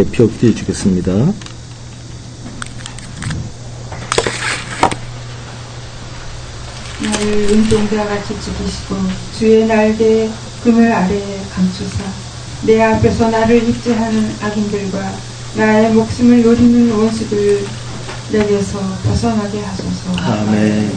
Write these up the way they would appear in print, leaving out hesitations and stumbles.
대표 기도해 주겠습니다. 나를 눈동자 같이 지키시고 주의 날개에 그늘 아래에 감추사 내 앞에서 나를 입제하는 악인들과 나의 목숨을 노리는 원수들을 내게서 벗어나게 하소서. 아멘.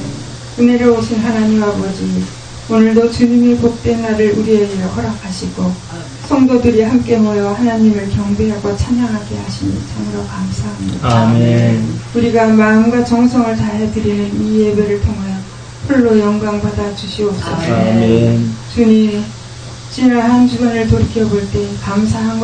은혜로우신 하나님 아버지, 오늘도 주님의 복된 날을 우리에게 허락하시고 성도들이 함께 모여 하나님을 경배하고 찬양하게 하시니 참으로 감사합니다. 아멘. 우리가 마음과 정성을 다해 드리는 이 예배를 통하여 홀로 영광 받아 주시옵소서. 아멘. 주님, 지난 한 주간을 돌이켜볼 때 감사한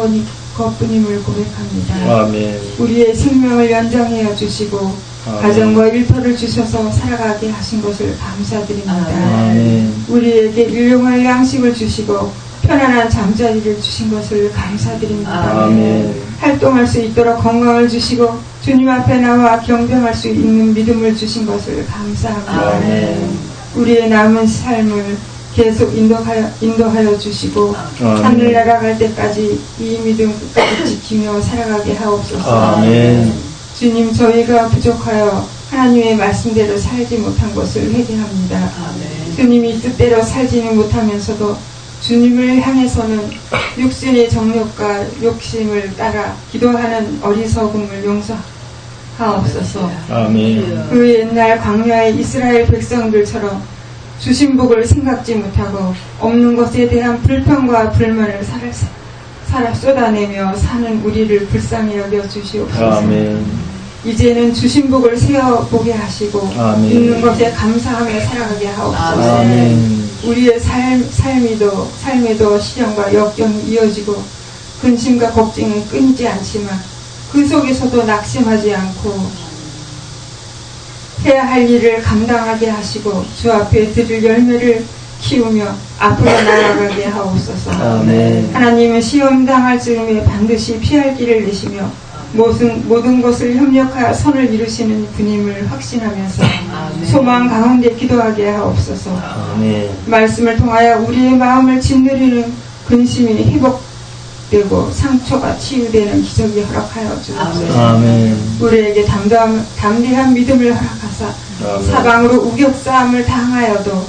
것뿐임을 고백합니다. 아멘. 우리의 생명을 연장하여 주시고 아멘. 가정과 일터를 주셔서 살아가게 하신 것을 감사드립니다. 아멘. 우리에게 일용할 양식을 주시고 편안한 잠자리를 주신 것을 감사드립니다. 아멘. 활동할 수 있도록 건강을 주시고 주님 앞에 나와 경배할 수 있는 믿음을 주신 것을 감사합니다. 아멘. 우리의 남은 삶을 계속 인도하여 주시고 아멘. 하늘나라 갈 때까지 이 믿음 끝까지 지키며 살아가게 하옵소서. 아멘. 주님, 저희가 부족하여 하나님의 말씀대로 살지 못한 것을 회개합니다. 아멘. 주님이 뜻대로 살지는 못하면서도 주님을 향해서는 육신의 정욕과 욕심을 따라 기도하는 어리석음을 용서하옵소서. 아멘. 그 옛날 광야의 이스라엘 백성들처럼 주신 복을 생각지 못하고 없는 것에 대한 불평과 불만을 살아 쏟아내며 사는 우리를 불쌍히 여겨 주시옵소서. 아멘. 이제는 주신 복을 세어보게 하시고 아멘. 있는 것에 감사하며 살아가게 하옵소서. 아멘. 우리의 삶에도 시련과 역경이 이어지고 근심과 걱정이 끊이지 않지만 그 속에서도 낙심하지 않고 해야 할 일을 감당하게 하시고 주 앞에 드릴 열매를 키우며 앞으로 나아가게 하옵소서. 아멘. 하나님은 시험 당할 즈음에 반드시 피할 길을 내시며 모든 것을 협력하여 선을 이루시는 분임을 확신하면서 소망 가운데 기도하게 하옵소서. 아멘. 말씀을 통하여 우리의 마음을 짓누르는 근심이 회복되고 상처가 치유되는 기적이 허락하여 주옵소서. 아멘. 우리에게 담대한 믿음을 허락하사 아멘. 사방으로 우격싸움을 당하여도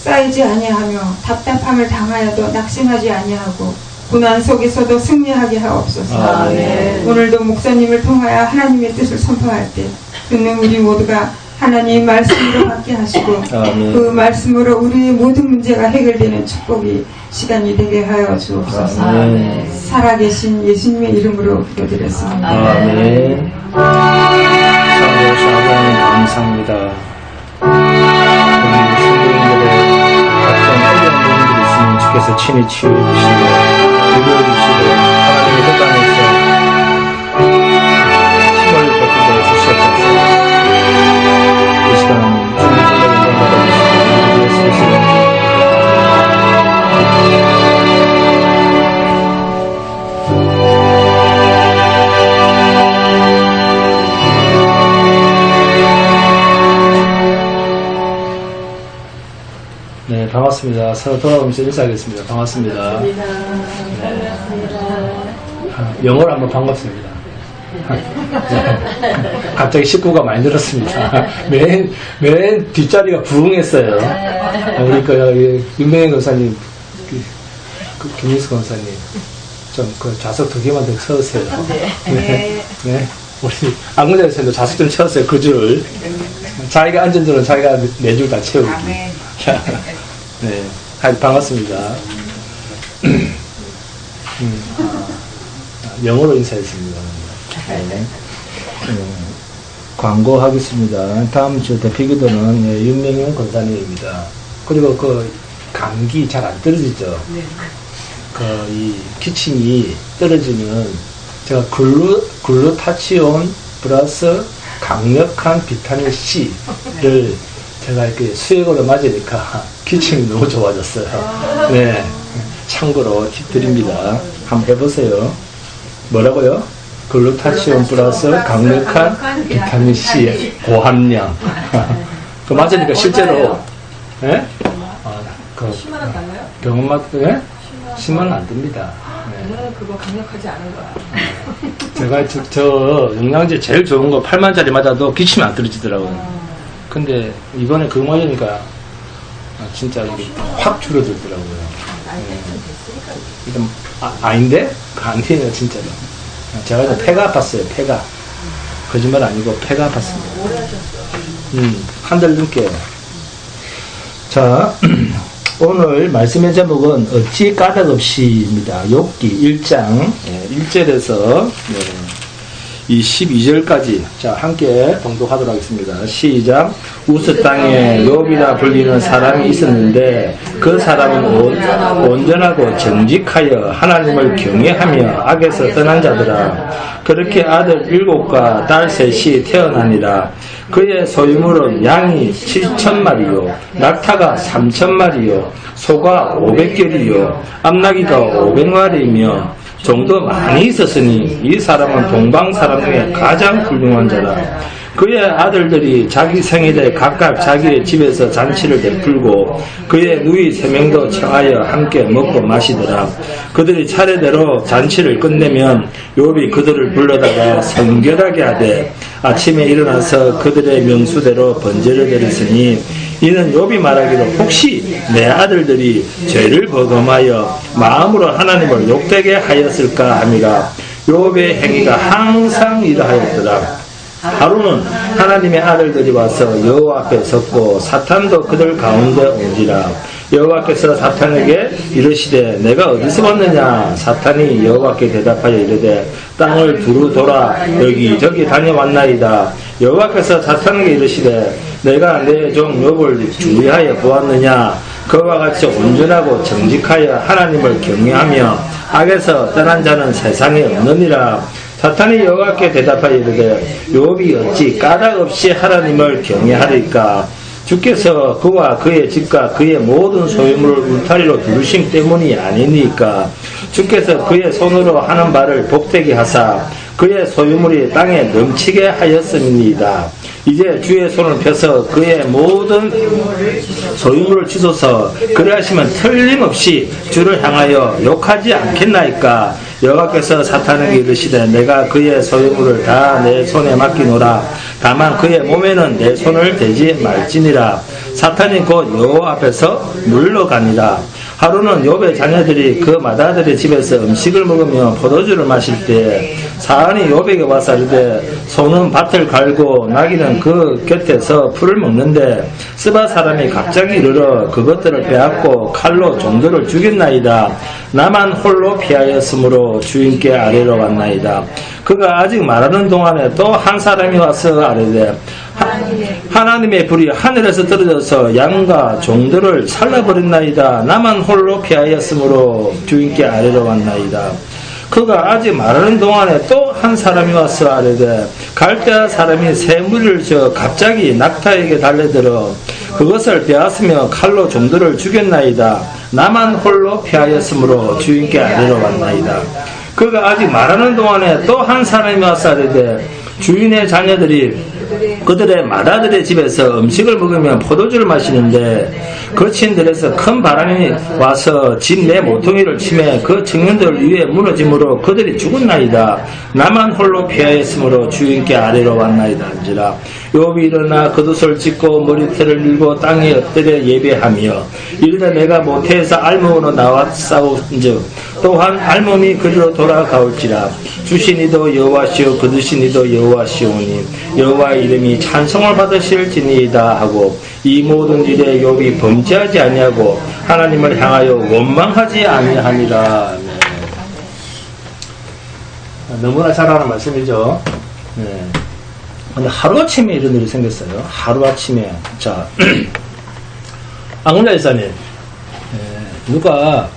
쌓이지 아니하며 답답함을 당하여도 낙심하지 아니하고 고난 속에서도 승리하게 하옵소서. 아멘. 오늘도 목사님을 통하여 하나님의 뜻을 선포할 때 듣는 우리 모두가 하나님 말씀으로 받게 하시고 아멘. 그 말씀으로 우리의 모든 문제가 해결되는 축복이 시간이 되게 하여 주옵소서. 아멘. 살아계신 예수님의 이름으로 기도드렸습니다. 아멘. 살아계신 하나님 감사합니다. 우리 성도님들의 어떤 어려운 부분들이 있으면 주께서 친히 치유해 주시고 기도해 주시고 하나님의 그 땅에서 힘을 베풀어 주시옵소서. 이 시간 주님 전에 영광 받아주시고 우리의 소식을 네, 반갑습니다. 서로 돌아오면서 인사하겠습니다. 반갑습니다. 네. 영어로 한번 반갑습니다. 갑자기 식구가 많이 늘었습니다. 맨 뒷자리가 부흥했어요. 우리 윤명현 권사님, 김민수 권사님, 좀 그 좌석 2개만 더 채우세요. 네. 네. 우리 안근자 선생님도 좌석 좀 채웠어요. 그 줄. 자기가 앉은 줄은 자기가 4줄 다 채우기. 네. 하여튼 반갑습니다. 영어로 인사했습니다. 네. 광고하겠습니다. 다음 주 대표기도는 윤명현 권사님입니다. 그리고 그 감기 잘 안 떨어지죠? 네. 이 기침이 떨어지면 제가 글루타치온 플러스 강력한 비타민 C를 제가 이렇게 수액으로 맞으니까 기침이 너무 좋아졌어요. 네. 참고로 팁 드립니다. 한번 해보세요. 뭐라고요? 글루타치온 플러스 강력한 비타민 C의 고함량. 그 맞으니까 실제로, 예? 그 10만 원 달라요? 병원 맞, 예? 10만 원 안 듭니다. 그거는 그거 강력하지 않은 거야. 제가 저 영양제 제일 좋은 거 8만짜리 맞아도 기침이 안 떨어지더라고요. 근데 이번에 그거 맞으니까 진짜 이게 확 줄어들더라고요. 일단 아닌데? 안 되네요 진짜로. 제가 이제 폐가 아팠어요. 폐가. 거짓말 아니고 폐가 아팠습니다. 오래 하셨어. 한 달 넘게. 자, 오늘 말씀의 제목은 어찌 까닭 없이입니다. 욥기 1장 1절에서 이 12절까지 자 함께 봉독하도록 하겠습니다. 시작. 우스 땅에 욥이라 불리는 사람이 있었는데 그 사람은 온전하고 정직하여 하나님을 경외하며 악에서 떠난 자더라. 그렇게 아들 7과 딸 3이 태어나니라. 그의 소유물은 양이 7,000마리요 낙타가 3,000마리요 소가 500결이요 암나귀가 500마리이며 정도 많이 있었으니 이 사람은 동방 사람 중에 가장 훌륭한 자라. 그의 아들들이 자기 생일에 각각 자기의 집에서 잔치를 베풀고 그의 누이 3명도 청하여 함께 먹고 마시더라. 그들이 차례대로 잔치를 끝내면 욥이 그들을 불러다가 성결하게 하되 아침에 일어나서 그들의 명수대로 번제를 드렸으니 이는 욥이 말하기로 혹시 내 아들들이 죄를 범하여 마음으로 하나님을 욕되게 하였을까 함이라. 욥의 행위가 항상 이러하였더라. 하루는 하나님의 아들들이 와서 여호와 앞에 섰고 사탄도 그들 가운데 온지라. 여호와께서 사탄에게 이르시되 내가 어디서 왔느냐. 사탄이 여호와께 대답하여 이르되 땅을 두루 돌아 여기저기 다녀왔나이다. 여호와께서 사탄에게 이르시되 내가 내 종 욥을 주의하여 보았느냐. 그와 같이 온전하고 정직하여 하나님을 경외하며 악에서 떠난 자는 세상에 없느니라. 사탄이 여호와께 대답하여 이르되 욥이 어찌 까닭 없이 하나님을 경외하리까. 주께서 그와 그의 집과 그의 모든 소유물을 울타리로 두르심 때문이 아니니까. 주께서 그의 손으로 하는 바를 복되게 하사 그의 소유물이 땅에 넘치게 하였음이니이다. 이제 주의 손을 펴서 그의 모든 소유물을 치소서. 그리하시면 틀림없이 주를 향하여 욕하지 않겠나이까. 여호와께서 사탄에게 이르시되 내가 그의 소유물을 다 내 손에 맡기노라. 다만 그의 몸에는 내 손을 대지 말지니라. 사탄이 곧 여호와 앞에서 물러가니라. 하루는 욥의 자녀들이 그 맏아들의 집에서 음식을 먹으며 포도주를 마실 때 사안이 욥에게 와서 이르되 소는 밭을 갈고 나귀는 그 곁에서 풀을 먹는데 스바 사람이 갑자기 이르러 그것들을 빼앗고 칼로 종들을 죽였나이다. 나만 홀로 피하였으므로 주인께 아뢰러 왔나이다. 그가 아직 말하는 동안에 또 한 사람이 와서 아뢰되 하나님의 불이 하늘에서 떨어져서 양과 종들을 살라버렸나이다. 나만 홀로 피하였으므로 주인께 아뢰러 왔나이다. 그가 아직 말하는 동안에 또 한 사람이 와서 아뢰되 갈대아 사람이 새 무리를 져 갑자기 낙타에게 달려들어 그것을 빼앗으며 칼로 종들을 죽였나이다. 나만 홀로 피하였으므로 주인께 아뢰러 왔나이다. 그가 아직 말하는 동안에 또 한 사람이 와서 아뢰되 주인의 자녀들이 그들의 맏아들의 집에서 음식을 먹으면 포도주를 마시는데 그 친들에서 큰 바람이 와서 집 내 모퉁이를 치매 그 청년들 위에 무너짐으로 그들이 죽었나이다. 나만 홀로 피하였으므로 주인께 아뢰러 왔나이다 한지라. 욥이 일어나 겉옷을 찢고 머리털을 밀고 땅에 엎드려 예배하며 이르되 내가 모태에서 알몸으로 나왔사온즉 또한 알몸이 그리로 돌아가올지라. 주시니도 여호와시오 거두시니도 여호와시오니 여호와의 이름이 찬송을 받으실지니이다 하고 이 모든 일에 욥이 범죄하지 아니하고 하나님을 향하여 원망하지 아니하니라. 네. 너무나 잘 아는 말씀이죠. 네. 근데 하루아침에 이런 일이 생겼어요. 하루아침에. 자, 앙울야 지사님. 누가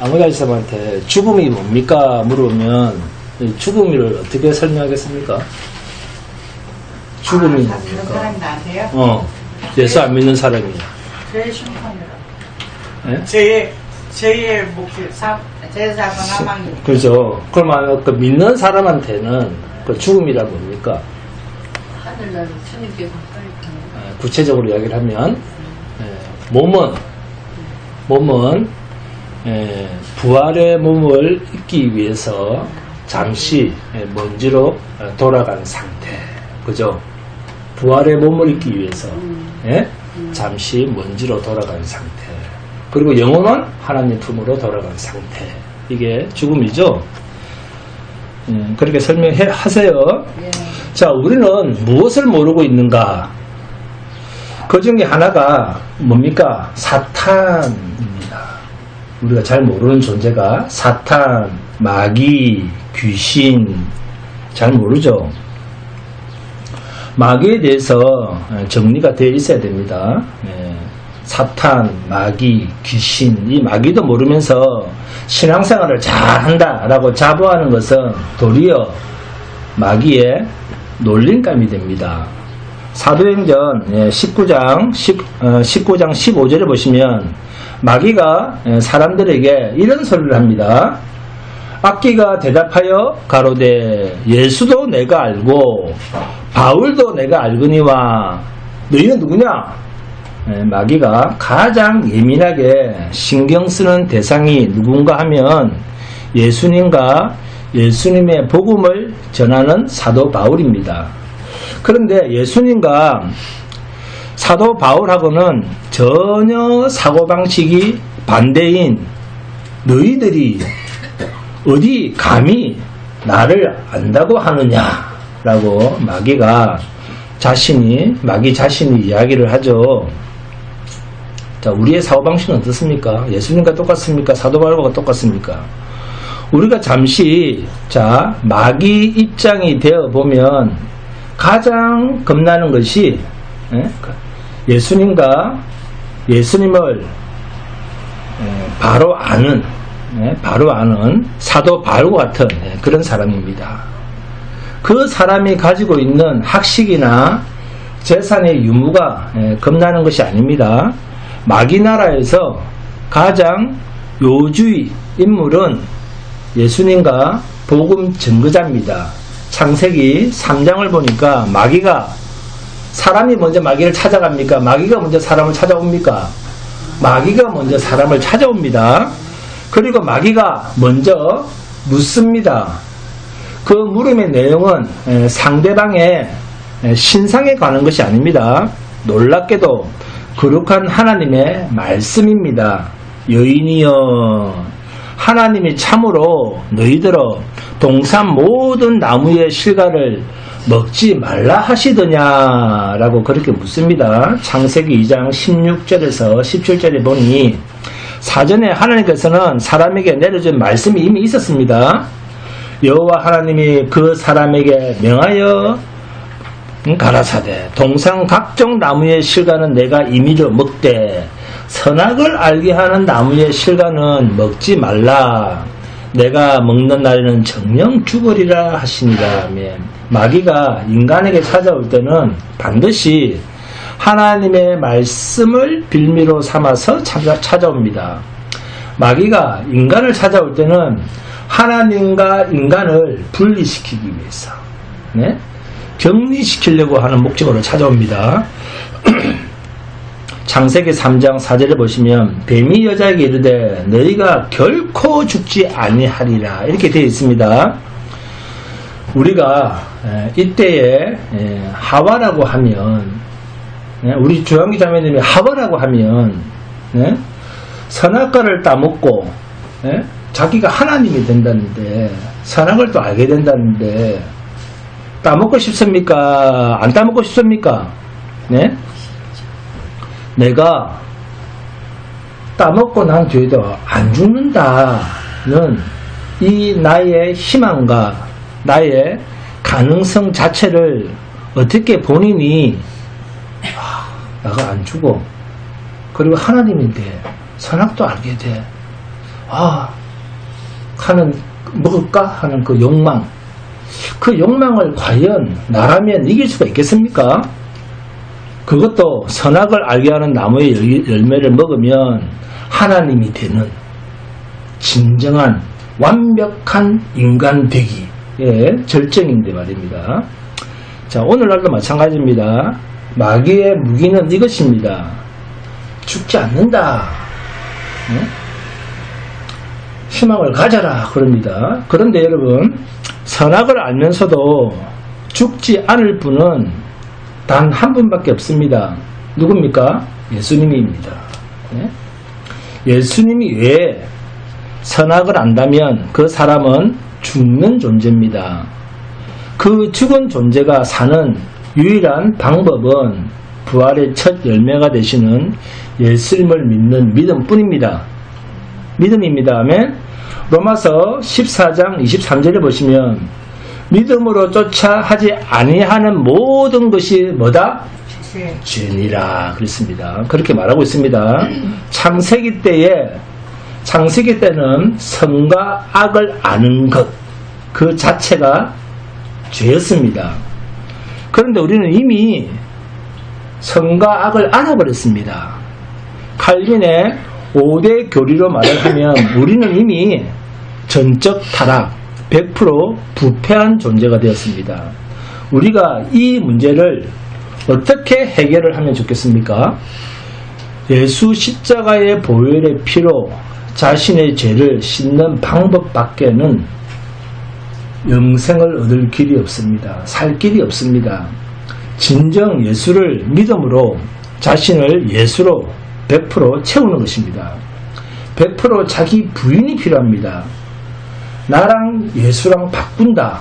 앙울야 지사님한테 죽음이 뭡니까? 물으면 죽음을 어떻게 설명하겠습니까? 죽음이 뭡니까? 그런 사람이 나한테요? 예수 안 믿는 사람이. 제일 심판이라. 예? 제일 목표, 제사건 하망이. 그렇죠. 그러면 그 믿는 사람한테는 그 죽음이란 뭡니까? 하늘나라 주님께 가까이 가는 구체적으로 이야기를 하면 몸은 부활의 몸을 입기 위해서 잠시 먼지로 돌아간 상태. 그죠? 부활의 몸을 입기 위해서 잠시 먼지로 돌아간 상태. 그리고 영혼은 하나님 품으로 돌아간 상태. 이게 죽음이죠? 그렇게 설명하세요. 자, 우리는 무엇을 모르고 있는가? 그 중에 하나가 뭡니까? 사탄입니다. 우리가 잘 모르는 존재가 사탄, 마귀, 귀신, 잘 모르죠. 마귀에 대해서 정리가 되어 있어야 됩니다. 사탄, 마귀, 귀신, 이 마귀도 모르면서 신앙생활을 잘한다라고 자부하는 것은 도리어 마귀의 놀림감이 됩니다. 사도행전 19장 15절에 보시면 마귀가 사람들에게 이런 소리를 합니다. 악기가 대답하여 가로되 예수도 내가 알고 바울도 내가 알거니와 너희는 누구냐? 마귀가 가장 예민하게 신경 쓰는 대상이 누군가 하면 예수님과 예수님의 복음을 전하는 사도 바울입니다. 그런데 예수님과 사도 바울하고는 전혀 사고방식이 반대인 너희들이 어디 감히 나를 안다고 하느냐라고 마귀 자신이 이야기를 하죠. 자, 우리의 사고방식은 어떻습니까? 예수님과 똑같습니까? 사도 바울과 똑같습니까? 우리가 잠시 마귀 입장이 되어 보면 가장 겁나는 것이 예수님을 바로 아는 사도 바울과 같은 그런 사람입니다. 그 사람이 가지고 있는 학식이나 재산의 유무가 겁나는 것이 아닙니다. 마귀 나라에서 가장 요주의 인물은 예수님과 복음 증거자입니다. 창세기 3장을 보니까 마귀가 사람이 먼저 마귀를 찾아갑니까? 마귀가 먼저 사람을 찾아옵니까? 마귀가 먼저 사람을 찾아옵니다. 그리고 마귀가 먼저 묻습니다. 그 물음의 내용은 상대방의 신상에 관한 것이 아닙니다. 놀랍게도 거룩한 하나님의 말씀입니다. 여인이여 하나님이 참으로 너희들어 동산 모든 나무의 실과를 먹지 말라 하시더냐라고 그렇게 묻습니다. 창세기 2장 16절에서 17절에 보니 사전에 하나님께서는 사람에게 내려준 말씀이 이미 있었습니다. 여호와 하나님이 그 사람에게 명하여 가라사대 동산 각종 나무의 실과는 내가 임의로 먹되 선악을 알게 하는 나무의 실과는 먹지 말라. 내가 먹는 날에는 정령 죽으리라 하시니라. 마귀가 인간에게 찾아올 때는 반드시 하나님의 말씀을 빌미로 삼아서 찾아옵니다. 마귀가 인간을 찾아올 때는 하나님과 인간을 분리시키기 위해서 격리시키려고 하는 목적으로 찾아옵니다. 창세기 3장 4절에 보시면 뱀이 여자에게 이르되 너희가 결코 죽지 아니하리라 이렇게 되어 있습니다. 우리가 이때에 하와라고 하면 우리 조양기 자매님이 하와라고 하면 선악과를 따먹고 자기가 하나님이 된다는데 선악을 또 알게 된다는데 따먹고 싶습니까? 안 따먹고 싶습니까? 내가 따먹고 난 뒤에도 안 죽는다는 이 나의 희망과 나의 가능성 자체를 어떻게 본인이 내가 안 죽어 그리고 하나님인데 선악도 알게 돼 하는 먹을까 하는 그 욕망 그 욕망을 과연 나라면 이길 수가 있겠습니까? 그것도 선악을 알게 하는 나무의 열매를 먹으면 하나님이 되는 진정한 완벽한 인간 되기의 절정인데 말입니다. 자, 오늘날도 마찬가지입니다. 마귀의 무기는 이것입니다. 죽지 않는다. 희망을 가져라 그럽니다. 그런데 여러분, 선악을 알면서도 죽지 않을 분은 단 한 분밖에 없습니다. 누굽니까? 예수님입니다. 네? 예수님이 왜 선악을 안다면 그 사람은 죽는 존재입니다. 그 죽은 존재가 사는 유일한 방법은 부활의 첫 열매가 되시는 예수님을 믿는 믿음뿐입니다. 믿음입니다. 아멘. 로마서 14장 23절에 보시면 믿음으로 쫓아 하지 아니하는 모든 것이 뭐다? 죄니라 그랬습니다. 그렇게 말하고 있습니다. 창세기 때는 선과 악을 아는 것 그 자체가 죄였습니다. 그런데 우리는 이미 선과 악을 알아버렸습니다. 칼빈의 5대 교리로 말을 하면 우리는 이미 전적 타락, 100% 부패한 존재가 되었습니다. 우리가 이 문제를 어떻게 해결을 하면 좋겠습니까? 예수 십자가의 보혈의 피로 자신의 죄를 씻는 방법밖에는 영생을 얻을 길이 없습니다. 살 길이 없습니다. 진정 예수를 믿음으로 자신을 예수로 100% 채우는 것입니다. 100% 자기 부인이 필요합니다. 나랑 예수랑 바꾼다.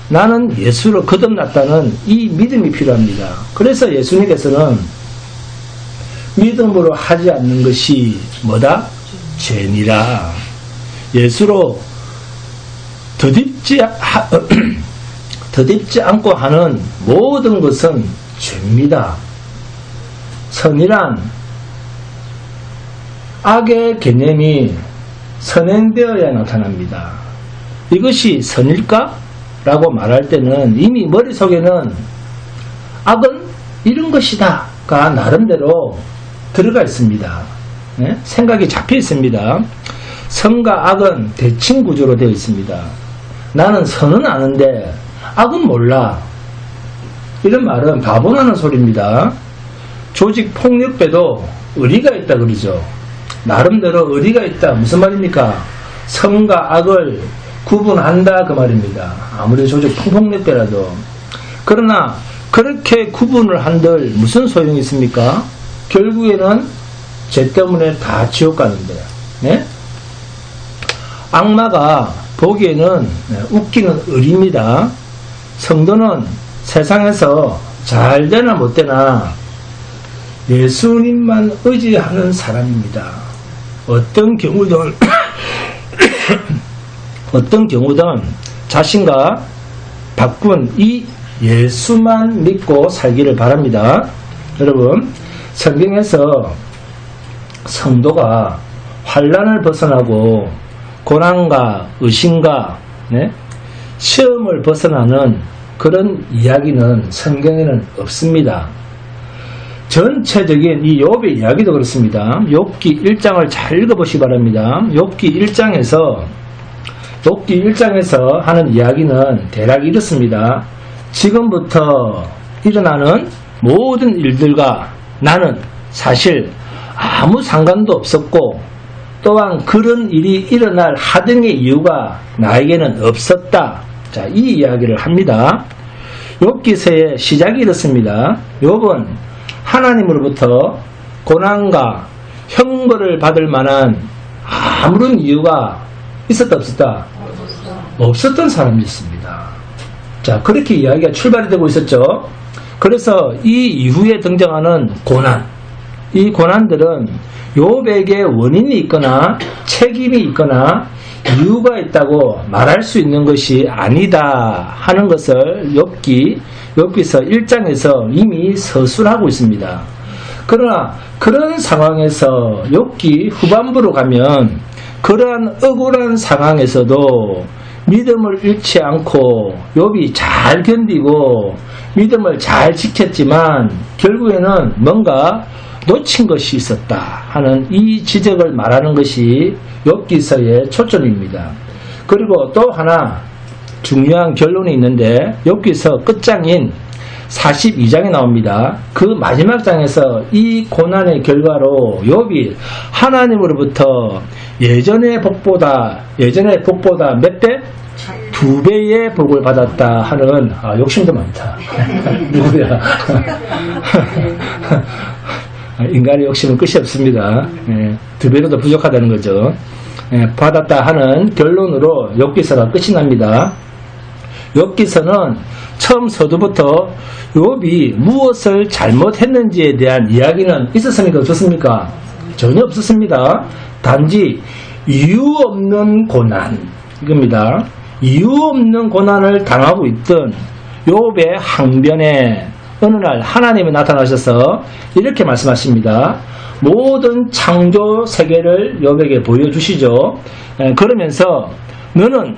나는 예수로 거듭났다는 이 믿음이 필요합니다. 그래서 예수님께서는 믿음으로 하지 않는 것이 뭐다? 죄니라. 예수로 더딥지 않고 하는 모든 것은 죄입니다. 선이란 악의 개념이 선행되어야 나타납니다. 이것이 선일까? 라고 말할 때는 이미 머릿속에는 악은 이런 것이다 가 나름대로 들어가 있습니다. 네? 생각이 잡혀 있습니다. 선과 악은 대칭 구조로 되어 있습니다. 나는 선은 아는데 악은 몰라. 이런 말은 바보나는 소리입니다. 조직 폭력배도 의리가 있다 그러죠. 나름대로 의리가 있다. 무슨 말입니까? 선과 악을 구분한다 그 말입니다. 아무리 조직 폭력배라도. 그러나 그렇게 구분을 한들 무슨 소용이 있습니까? 결국에는 죄 때문에 다 지옥 가는데. 네? 악마가 보기에는 웃기는 의리입니다. 성도는 세상에서 잘 되나 못 되나 예수님만 의지하는 사람입니다. 어떤 경우든 자신과 바꾼 이 예수만 믿고 살기를 바랍니다. 여러분, 성경에서 성도가 환난을 벗어나고 고난과 의심과 시험을 벗어나는 그런 이야기는 성경에는 없습니다. 전체적인 이 욥의 이야기도 그렇습니다. 욥기 1장을 잘 읽어보시기 바랍니다. 욥기 1장에서 하는 이야기는 대략 이렇습니다. 지금부터 일어나는 모든 일들과 나는 사실 아무 상관도 없었고 또한 그런 일이 일어날 하등의 이유가 나에게는 없었다. 자, 이 이야기를 합니다. 욥기서의 시작이 이렇습니다. 욥은 하나님으로부터 고난과 형벌을 받을 만한 아무런 이유가 있었다 없었다? 없었던 사람이었습니다. 자, 그렇게 이야기가 출발이 되고 있었죠. 그래서 이 이후에 등장하는 고난, 이 고난들은 욥에게 원인이 있거나 책임이 있거나 이유가 있다고 말할 수 있는 것이 아니다 하는 것을 욥기서 1장에서 이미 서술하고 있습니다. 그러나 그런 상황에서 욥기 후반부로 가면 그러한 억울한 상황에서도 믿음을 잃지 않고 욥이 잘 견디고 믿음을 잘 지켰지만 결국에는 뭔가 놓친 것이 있었다 하는 이 지적을 말하는 것이 욥기서의 초점입니다. 그리고 또 하나 중요한 결론이 있는데 욥기서 끝장인 42장에 나옵니다. 그 마지막 장에서 이 고난의 결과로 욥이 하나님으로부터 예전의 복보다 몇 배? 2배의 복을 받았다 하는 욕심도 많다. 누구야? 인간의 욕심은 끝이 없습니다. 2배로도 부족하다는 거죠. 받았다 하는 결론으로 욥기서가 끝이 납니다. 욥기서는 처음 서두부터 욥이 무엇을 잘못했는지에 대한 이야기는 있었습니까? 없었습니까? 전혀 없었습니다. 단지 이유 없는 고난, 이겁니다. 이유 없는 고난을 당하고 있던 욥의 항변에 어느 날 하나님이 나타나셔서 이렇게 말씀하십니다. 모든 창조 세계를 욥에게 보여주시죠. 그러면서 너는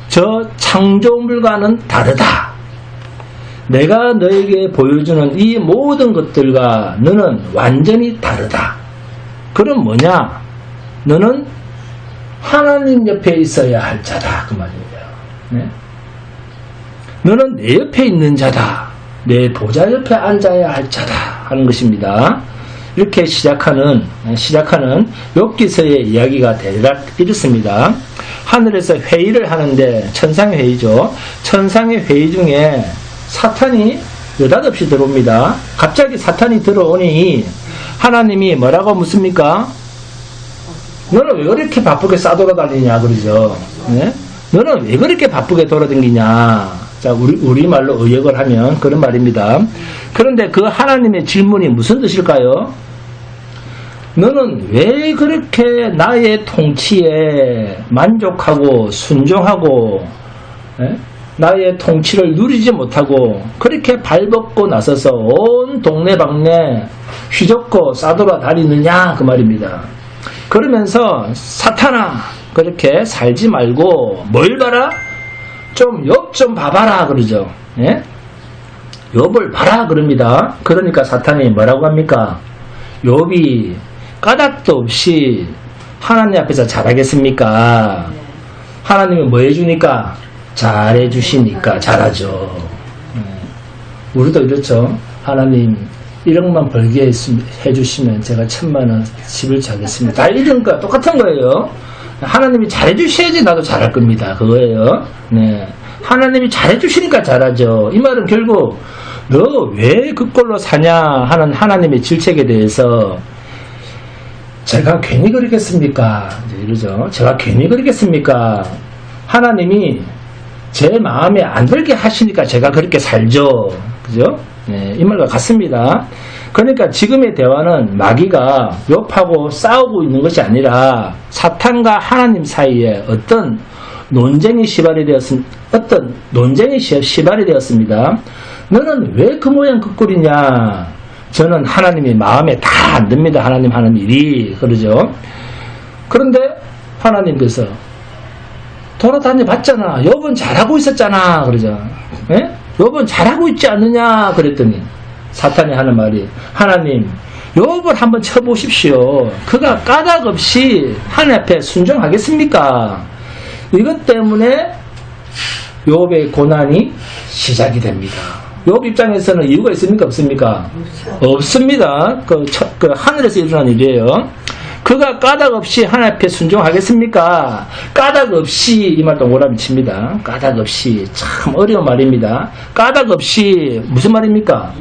저 창조물과는 다르다. 내가 너에게 보여주는 이 모든 것들과 너는 완전히 다르다. 그럼 뭐냐? 너는 하나님 옆에 있어야 할 자다. 그 말이에요. 네? 너는 내 옆에 있는 자다. 내 보좌 옆에 앉아야 할 자다. 하는 것입니다. 이렇게 시작하는 욥기서의 이야기가 대략 이렇습니다. 하늘에서 회의를 하는데 천상의 회의죠. 천상의 회의 중에 사탄이 느닷없이 들어옵니다. 갑자기 사탄이 들어오니 하나님이 뭐라고 묻습니까? 너는 왜 그렇게 바쁘게 싸돌아다니냐 그러죠. 네? 너는 왜 그렇게 바쁘게 돌아다니냐. 자, 우리말로 의역을 하면 그런 말입니다. 그런데 그 하나님의 질문이 무슨 뜻일까요? 너는 왜 그렇게 나의 통치에 만족하고 순종하고 나의 통치를 누리지 못하고 그렇게 발벗고 나서서 온 동네방네 휘젓고 싸돌아다니느냐 그 말입니다. 그러면서 사탄아 그렇게 살지 말고 뭘 봐라? 좀 욥 좀 봐봐라 그러죠. 예? 욥을 봐라 그럽니다. 그러니까 사탄이 뭐라고 합니까? 욥이 까닭도 없이 하나님 앞에서 잘하겠습니까? 하나님은 뭐 해주니까? 잘해주시니까 잘하죠. 우리도 이렇죠. 하나님 1억만 벌게 해주시면 제가 1000만원 집을 사겠습니다. 다 이런 거 똑같은 거예요. 하나님이 잘해주셔야지 나도 잘할 겁니다. 그거예요. 네. 하나님이 잘해주시니까 잘하죠. 이 말은 결국 너 왜 그 꼴로 사냐 하는 하나님의 질책에 대해서 제가 괜히 그러겠습니까? 이러죠. 제가 괜히 그러겠습니까? 하나님이 제 마음에 안 들게 하시니까 제가 그렇게 살죠. 그죠? 네, 이 말과 같습니다. 그러니까 지금의 대화는 마귀가 욥하고 싸우고 있는 것이 아니라 사탄과 하나님 사이에 어떤 논쟁이 시발이 되었습니다. 너는 왜 그 모양 그 꼴이냐? 저는 하나님이 마음에 다 안 듭니다. 하나님 하는 일이. 그러죠. 그런데 하나님께서 돌아다녀 봤잖아. 욥은 잘하고 있었잖아. 그러죠. 예? 욥은 잘하고 있지 않느냐? 그랬더니 사탄이 하는 말이 하나님 욥을 한번 쳐보십시오. 그가 까닭 없이 하나님 앞에 순종하겠습니까? 이것 때문에 욥의 고난이 시작이 됩니다. 욥 입장에서는 이유가 있습니까? 없습니까? 없습니다. 그 하늘에서 일어난 일이에요. 그가 까닭 없이 하나님 앞에 순종하겠습니까? 까닭 없이 이 말도 오라미 칩니다. 까닭 없이 참 어려운 말입니다. 까닭 없이 무슨 말입니까?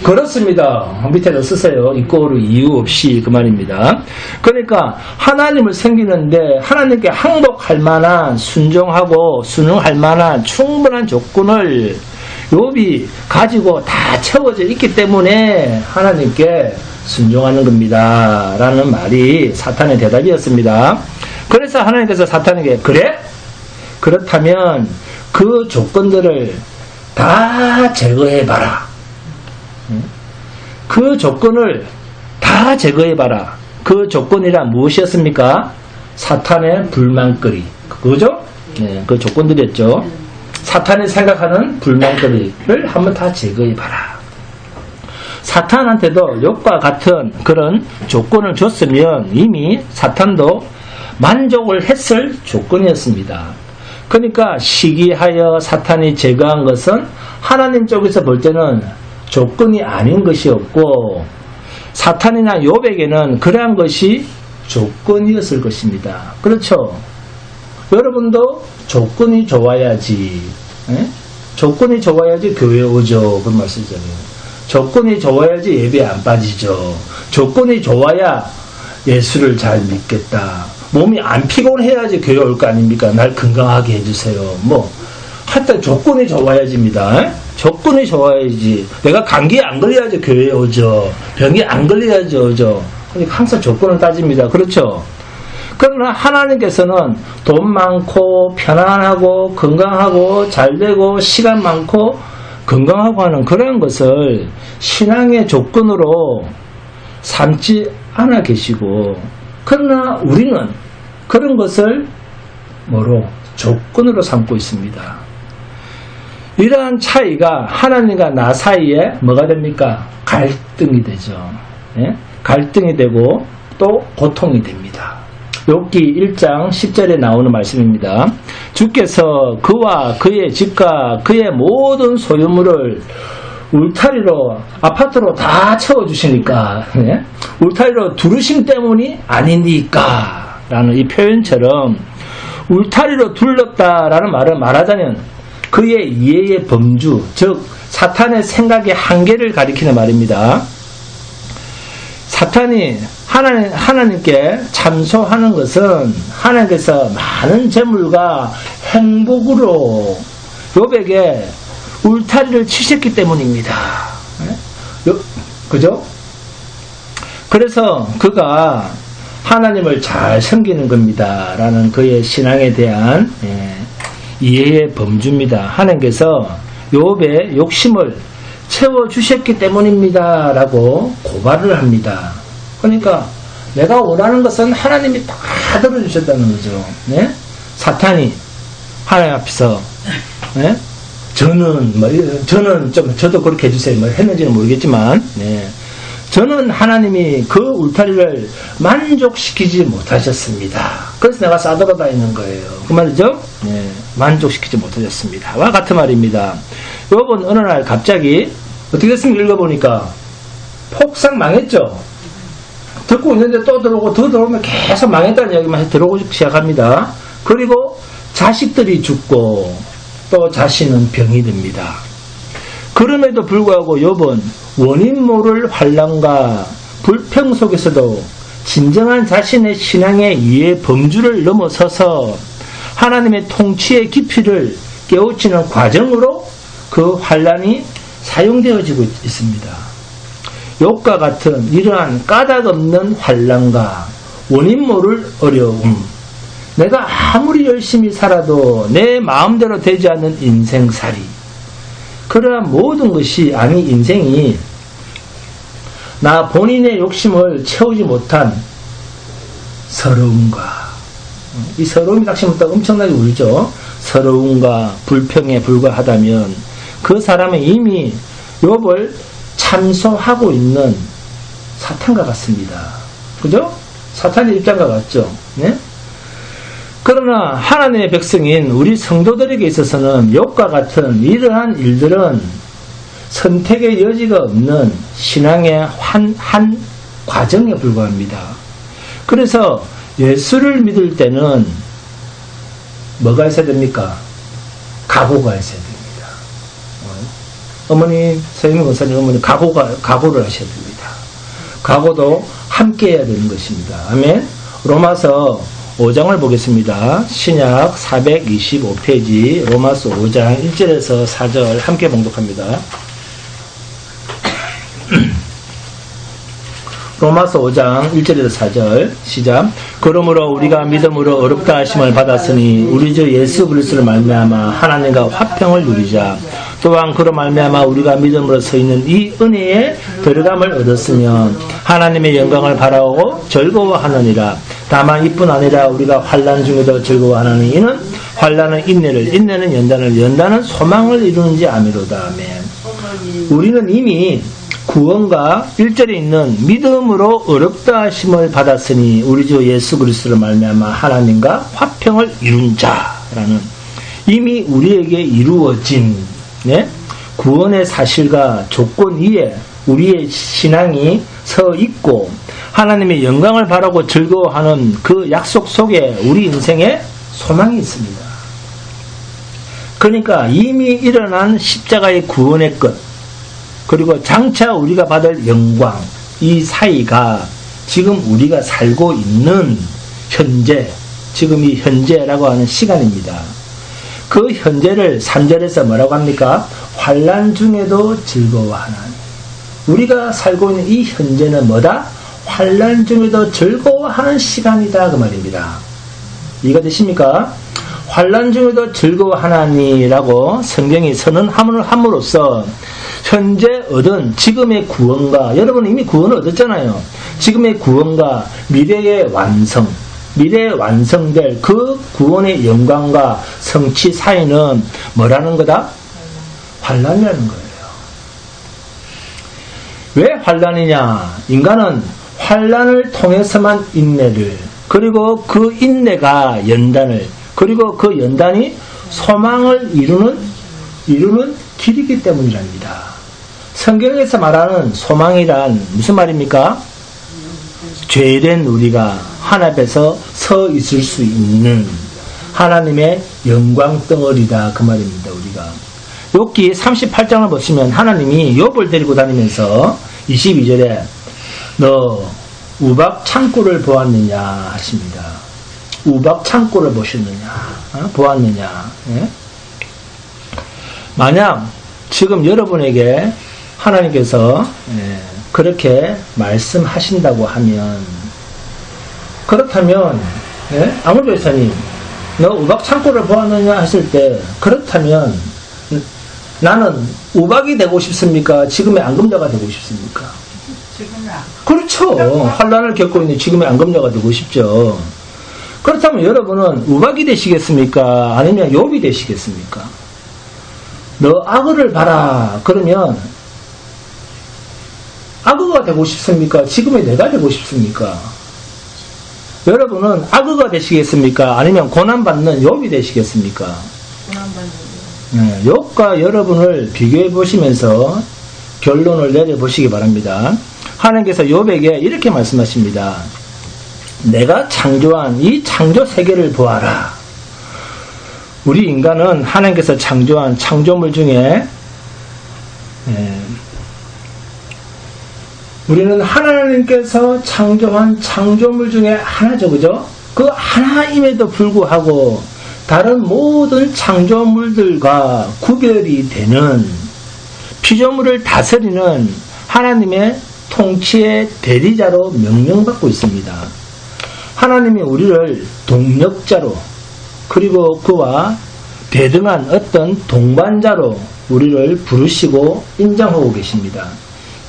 그렇습니다. 밑에다 쓰세요. 이꼬르 이유 없이 그 말입니다. 그러니까 하나님을 섬기는데 하나님께 항복할 만한 순종하고 순응할 만한 충분한 조건을 욥이 가지고 다 채워져 있기 때문에 하나님께 순종하는 겁니다. 라는 말이 사탄의 대답이었습니다. 그래서 하나님께서 사탄에게 그래? 그렇다면 그 조건들을 다 제거해봐라. 그 조건을 다 제거해봐라. 그 조건이란 무엇이었습니까? 사탄의 불만거리. 그거죠? 네, 그 조건들이었죠. 사탄이 생각하는 불만거리를 한번 다 제거해봐라. 사탄한테도 욥과 같은 그런 조건을 줬으면 이미 사탄도 만족을 했을 조건이었습니다. 그러니까 시기하여 사탄이 제거한 것은 하나님 쪽에서 볼 때는 조건이 아닌 것이었고 사탄이나 욥에게는 그러한 것이 조건이었을 것입니다. 그렇죠? 여러분도 조건이 좋아야지, 조건이 좋아야지 교회 오죠. 그런 말씀이잖아요. 조건이 좋아야지 예배 안 빠지죠. 조건이 좋아야 예수를 잘 믿겠다. 몸이 안 피곤해야지 교회 올 거 아닙니까? 날 건강하게 해주세요. 하여튼 조건이 좋아야지입니다. 조건이 좋아야지. 내가 감기에 안 걸려야지 교회에 오죠. 병이 안 걸려야지 오죠. 그러니까 항상 조건을 따집니다. 그렇죠? 그러나 하나님께서는 돈 많고 편안하고 건강하고 잘되고 시간 많고 건강하고 하는 그런 것을 신앙의 조건으로 삼지 않아 계시고, 그러나 우리는 그런 것을 뭐로? 조건으로 삼고 있습니다. 이러한 차이가 하나님과 나 사이에 뭐가 됩니까? 갈등이 되죠. 갈등이 되고 또 고통이 됩니다. 욥기 1장 10절에 나오는 말씀입니다. 주께서 그와 그의 집과 그의 모든 소유물을 울타리로, 아파트로 다 채워주시니까, 울타리로 두르심 때문이 아니니까 라는 이 표현처럼 울타리로 둘렀다라는 말을 말하자면 그의 이해의 범주, 즉 사탄의 생각의 한계를 가리키는 말입니다. 사탄이 하나님께 참소하는 것은 하나님께서 많은 재물과 행복으로 욥에게 울타리를 치셨기 때문입니다. 그죠? 그래서 그가 하나님을 잘 섬기는 겁니다. 라는 그의 신앙에 대한 이해의 범주입니다. 하나님께서 욥의 욕심을 채워주셨기 때문입니다. 라고 고발을 합니다. 그러니까 내가 원하는 것은 하나님이 다 들어주셨다는 거죠. 사탄이 하나님 앞에서 저는 저도 그렇게 해주세요. 했는지는 모르겠지만, 저는 하나님이 그 울타리를 만족시키지 못하셨습니다. 그래서 내가 싸돌아 다니는 거예요. 그 말이죠? 만족시키지 못하셨습니다. 와 같은 말입니다. 욥은 어느 날 갑자기 어떻게 됐습니까? 읽어보니까 폭삭 망했죠. 듣고 있는데 또 들어오고 더 들어오면 계속 망했다는 이야기만 들어오기 시작합니다. 그리고 자식들이 죽고 또 자신은 병이 듭니다. 그럼에도 불구하고 욥은 원인 모를 환난과 불평 속에서도 진정한 자신의 신앙의 이해 범주를 넘어서서 하나님의 통치의 깊이를 깨우치는 과정으로 그 환난이 사용되어지고 있습니다. 욥과 같은 이러한 까닭없는 환난과 원인 모를 어려움, 내가 아무리 열심히 살아도 내 마음대로 되지 않는 인생살이, 그러한 모든 것이, 아니 인생이 나 본인의 욕심을 채우지 못한 서러움과, 이 서러움이 닥치면 엄청나게 울죠. 서러움과 불평에 불과하다면 그 사람은 이미 욥을 참소하고 있는 사탄과 같습니다. 그죠? 사탄의 입장과 같죠. 그러나 하나님의 백성인 우리 성도들에게 있어서는 욥과 같은 이러한 일들은 선택의 여지가 없는 신앙의 한 과정에 불과합니다. 그래서 예수를 믿을 때는 뭐가 있어야 됩니까? 각오가 있어야 됩니다. 어머니, 서영민 권사님 어머니 각오를 하셔야 됩니다. 각오도 함께 해야 되는 것입니다. 아멘. 로마서 5장을 보겠습니다. 신약 425페이지 로마서 5장 1절에서 4절 함께 봉독합니다. 로마서 5장 1절에서 4절 시작. 그러므로 우리가 믿음으로 어렵다 하심을 받았으니 우리 주 예수 그리스도를 말미암아 하나님과 화평을 누리자. 또한 그로 말미암아 우리가 믿음으로 서 있는 이 은혜에 들어감을 얻었으면 하나님의 영광을 바라오고 즐거워하느니라. 다만 이뿐 아니라 우리가 환난 중에도 즐거워하나니 이는 환난은 인내를, 인내는 연단을, 연단은 소망을 이루는지 아미로다. 아멘. 우리는 이미 구원과 1절에 있는 믿음으로 어렵다 하심을 받았으니 우리 주 예수 그리스도를 말미암아 하나님과 화평을 이룬 자라는 이미 우리에게 이루어진 구원의 사실과 조건 위에 우리의 신앙이 서 있고 하나님의 영광을 바라고 즐거워하는 그 약속 속에 우리 인생에 소망이 있습니다. 그러니까 이미 일어난 십자가의 구원의 끝, 그리고 장차 우리가 받을 영광, 이 사이가 지금 우리가 살고 있는 현재, 지금 이 현재라고 하는 시간입니다. 그 현재를 3절에서 뭐라고 합니까? 환난 중에도 즐거워하나니. 우리가 살고 있는 이 현재는 뭐다? 환난 중에도 즐거워하는 시간이다 그 말입니다. 이해가 되십니까? 환난 중에도 즐거워하나니라고 성경이 선언함을 함으로써 현재 얻은 지금의 구원과, 여러분은 이미 구원을 얻었잖아요. 지금의 구원과 미래의 완성, 미래에 완성될 그 구원의 영광과 성취 사이는 뭐라는 거다? 환난이라는 거예요. 왜 환난이냐? 인간은 환난을 통해서만 인내를, 그리고 그 인내가 연단을, 그리고 그 연단이 소망을 이루는 길이기 때문이랍니다. 성경에서 말하는 소망이란 무슨 말입니까? 죄된 우리가 하나님 앞에서 서 있을 수 있는 하나님의 영광 덩어리다 그 말입니다. 우리가 욥기 38장을 보시면 하나님이 욥을 데리고 다니면서 22절에 너 우박 창고를 보았느냐 하십니다. 우박 창고를 보셨느냐, 보았느냐. 예? 만약 지금 여러분에게 하나님께서 그렇게 말씀하신다고 하면, 그렇다면 아무 교사님 너 우박 창고를 보았느냐 했을 때, 그렇다면 나는 우박이 되고 싶습니까? 지금의 앙금자가 되고 싶습니까? 지금은 안. 그렇죠. 환난을 겪고 있는 지금의 앙금자가 되고 싶죠. 그렇다면 여러분은 우박이 되시겠습니까? 아니면 욥이 되시겠습니까? 너 악어를 봐라. 그러면 악어가 되고 싶습니까? 지금의 내가 되고 싶습니까? 여러분은 악어가 되시겠습니까? 아니면 고난받는 욥이 되시겠습니까? 고난받는 욥과 여러분을 비교해 보시면서 결론을 내려보시기 바랍니다. 하나님께서 욥에게 이렇게 말씀하십니다. 내가 창조한 이 창조 세계를 보아라. 우리 인간은 하나님께서 창조한 창조물 중에 우리는 하나님께서 창조한 창조물 중에 하나죠. 그죠? 그 하나임에도 불구하고 다른 모든 창조물들과 구별이 되는 피조물을 다스리는 하나님의 통치의 대리자로 명령받고 있습니다. 하나님이 우리를 동력자로, 그리고 그와 대등한 어떤 동반자로 우리를 부르시고 인정하고 계십니다.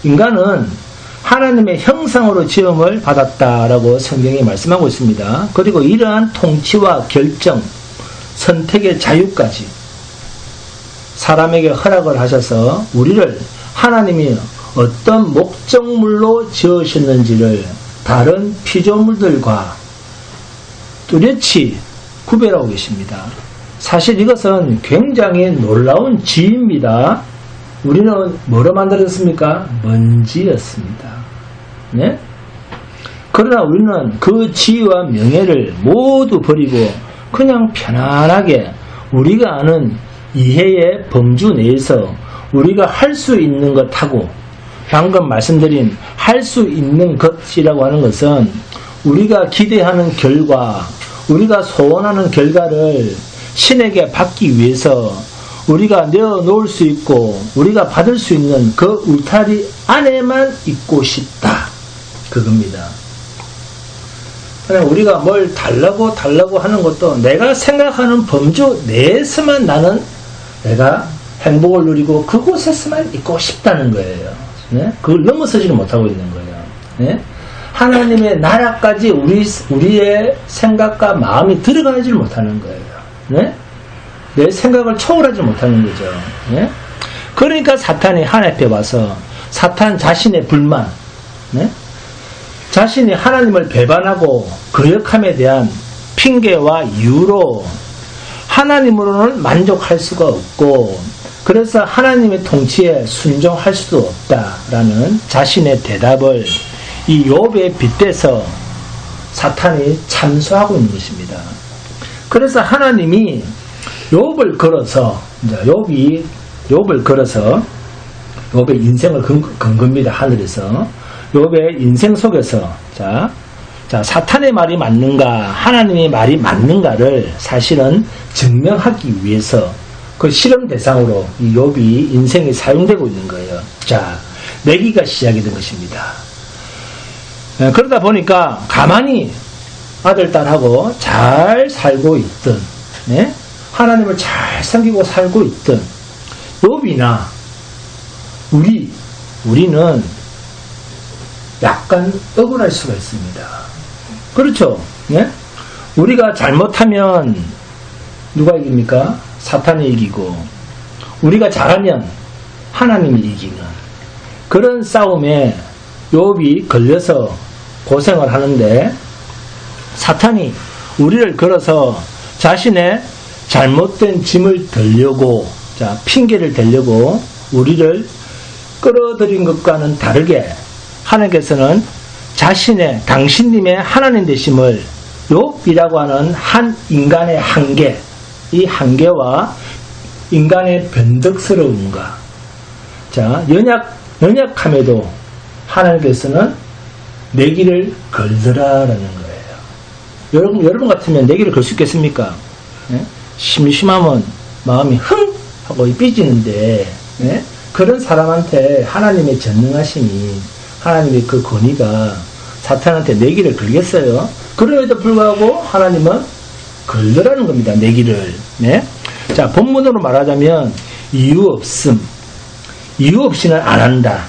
인간은 하나님의 형상으로 지음을 받았다라고 성경이 말씀하고 있습니다. 그리고 이러한 통치와 결정, 선택의 자유까지 사람에게 허락을 하셔서 우리를 하나님이 어떤 목적물로 지으셨는지를 다른 피조물들과 뚜렷이 구별하고 계십니다. 사실 이것은 굉장히 놀라운 지혜입니다. 우리는 뭐로 만들었습니까? 먼지였습니다. 네? 그러나 우리는 그 지혜와 명예를 모두 버리고 그냥 편안하게 우리가 아는 이해의 범주 내에서 우리가 할 수 있는 것하고, 방금 말씀드린 할 수 있는 것이라고 하는 것은 우리가 기대하는 결과, 우리가 소원하는 결과를 신에게 받기 위해서 우리가 내어놓을 수 있고 우리가 받을 수 있는 그 울타리 안에만 있고 싶다, 그겁니다. 그냥 우리가 뭘 달라고 하는 것도 내가 생각하는 범주 내에서만 나는 내가 행복을 누리고 그곳에서만 있고 싶다는 거예요. 네? 그걸 넘어서지는 못하고 있는 거예요. 네? 하나님의 나라까지 우리의 생각과 마음이 들어가지를 못하는 거예요. 네? 내 생각을 초월하지 못하는 거죠. 네? 그러니까 사탄이 하나님 앞에 와서 사탄 자신의 불만, 네? 자신이 하나님을 배반하고 거역함에 대한 핑계와 이유로 하나님으로는 만족할 수가 없고 그래서 하나님의 통치에 순종할 수도 없다라는 자신의 대답을 이 욥에 빗대서 사탄이 참수하고 있는 것입니다. 그래서 하나님이 욥을 걸어서 이제 욥을 걸어서 욥의 인생을 건 겁니다. 하늘에서 욥의 인생 속에서 자 사탄의 말이 맞는가 하나님의 말이 맞는가를 사실은 증명하기 위해서 그 실험 대상으로 이 욥이 인생이 사용되고 있는 거예요. 자, 내기가 시작이 된 것입니다. 그러다 보니까 가만히 아들, 딸하고 잘 살고 있던, 하나님을 잘 섬기고 살고 있던 욥이나 우리는 약간 억울할 수가 있습니다. 그렇죠? 우리가 잘못하면 누가 이깁니까? 사탄이 이기고, 우리가 잘하면 하나님이 이기는 그런 싸움에 욥이 걸려서 고생을 하는데, 사탄이 우리를 걸어서 자신의 잘못된 짐을 들려고, 핑계를 대려고 우리를 끌어들인 것과는 다르게 하나님께서는 자신의 당신님의 하나님 되심을 욥이라고 하는 한 인간의 한계, 이 한계와 인간의 변덕스러움과 연약함에도 하나님께서는 내기를 걸더라라는 거예요. 여러분 같으면 내기를 걸 수 있겠습니까? 심심하면 마음이 흥 하고 삐지는데 그런 사람한테 하나님의 전능하심이, 하나님의 그 권위가 사탄한테 내기를 걸겠어요? 그럼에도 불구하고 하나님은 걸더라는 겁니다. 내기를. 자, 본문으로 말하자면 이유 없이는 안 한다.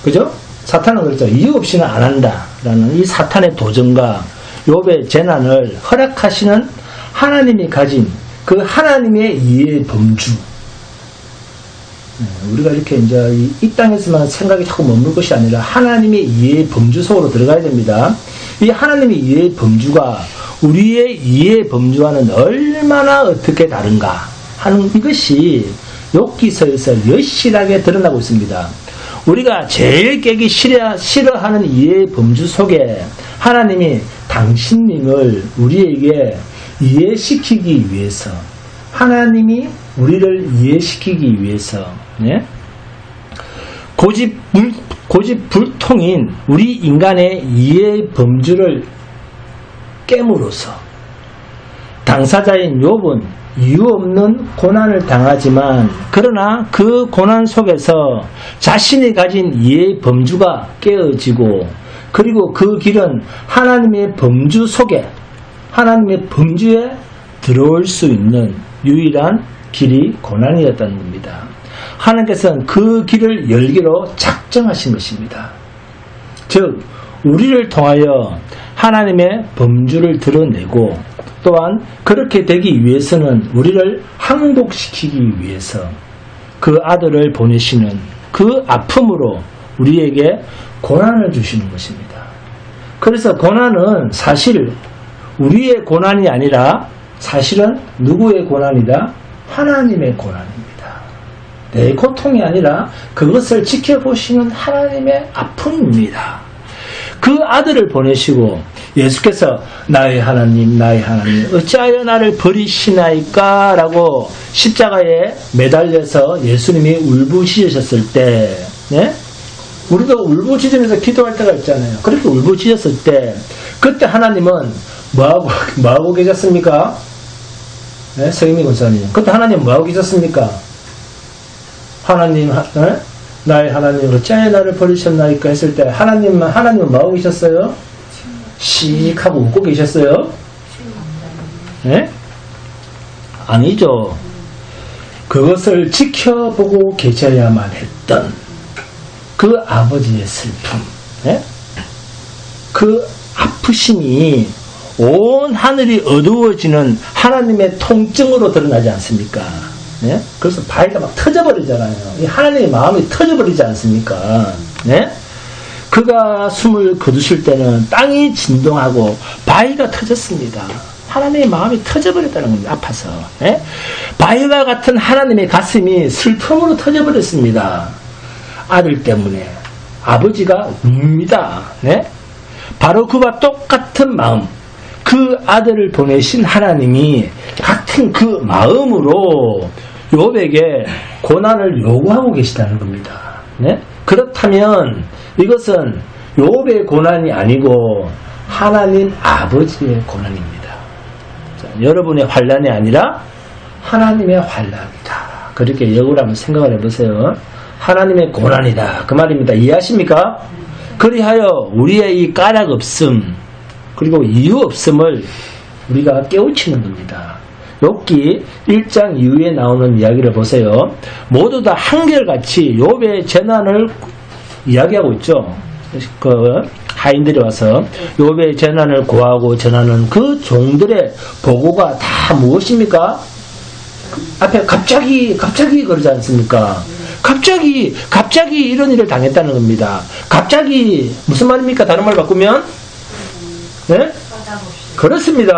그죠? 사탄은 그렇죠. 이유 없이는 안 한다 라는 이 사탄의 도전과 욥의 재난을 허락하시는 하나님이 가진 그 하나님의 이해의 범주. 우리가 이렇게 이제 이 땅에서만 생각이 자꾸 머물 것이 아니라 하나님의 이해의 범주 속으로 들어가야 됩니다. 이 하나님의 이해의 범주가 우리의 이해의 범주와는 얼마나 어떻게 다른가 하는 이것이 욥기서에서 여실하게 드러나고 있습니다. 우리가 제일 깨기 싫어하는 이해의 범주 속에 하나님이 당신님을 우리에게 이해시키기 위해서, 하나님이 우리를 이해시키기 위해서 고집불통인 우리 인간의 이해의 범주를 깨물어서 당사자인 욥은 이유 없는 고난을 당하지만, 그러나 그 고난 속에서 자신이 가진 이해의 범주가 깨어지고, 그리고 그 길은 하나님의 범주 속에, 하나님의 범주에 들어올 수 있는 유일한 길이 고난이었다는 겁니다. 하나님께서는 그 길을 열기로 작정하신 것입니다. 즉, 우리를 통하여 하나님의 범주를 드러내고, 또한 그렇게 되기 위해서는 우리를 항복시키기 위해서 그 아들을 보내시는 그 아픔으로 우리에게 고난을 주시는 것입니다. 그래서 고난은 사실 우리의 고난이 아니라 사실은 누구의 고난이다? 하나님의 고난입니다. 내 고통이 아니라 그것을 지켜보시는 하나님의 아픔입니다. 그 아들을 보내시고 예수께서 나의 하나님 어찌하여 나를 버리시나이까 라고 십자가에 매달려서 예수님이 울부짖으셨을 때, 우리도 울부짖으면서 기도할 때가 있잖아요. 그렇게 울부짖었을 때 그때 하나님은 뭐하고 계셨습니까? 서희미 권사님, 그때 하나님 뭐하고 계셨습니까? 하나님, 나의 하나님 어찌하여 나를 버리셨나이까 했을 때 하나님은 뭐하고 계셨어요? 씩 하고 웃고 계셨어요? 아니죠. 그것을 지켜보고 계셔야만 했던 그 아버지의 슬픔, 그 아프심이 온 하늘이 어두워지는 하나님의 통증으로 드러나지 않습니까? 그래서 바위가 막 터져버리잖아요. 하나님의 마음이 터져버리지 않습니까? 그가 숨을 거두실 때는 땅이 진동하고 바위가 터졌습니다. 하나님의 마음이 터져버렸다는 겁니다. 아파서. 예? 바위와 같은 하나님의 가슴이 슬픔으로 터져버렸습니다. 아들 때문에. 아버지가 웁니다. 네? 바로 그와 똑같은 마음. 그 아들을 보내신 하나님이 같은 그 마음으로 욥에게 고난을 요구하고 계시다는 겁니다. 네? 그렇다면 이것은 욥의 고난이 아니고 하나님 아버지의 고난입니다. 자, 여러분의 환난이 아니라 하나님의 환난이다. 그렇게 역으로 한번 생각을 해보세요. 하나님의 고난이다. 그 말입니다. 이해하십니까? 그리하여 우리의 이 까닭 없음 그리고 이유 없음을 우리가 깨우치는 겁니다. 욥기 1장 이후에 나오는 이야기를 보세요. 모두 다 한결같이 욥의 재난을 이야기하고 있죠. 그 하인들이 와서 욥의 재난을 고하고 전하는 그 종들의 보고가 다 무엇입니까? 앞에 갑자기 그러지 않습니까? 갑자기 이런 일을 당했다는 겁니다. 갑자기 무슨 말입니까? 다른 말 바꾸면 네? 그렇습니다.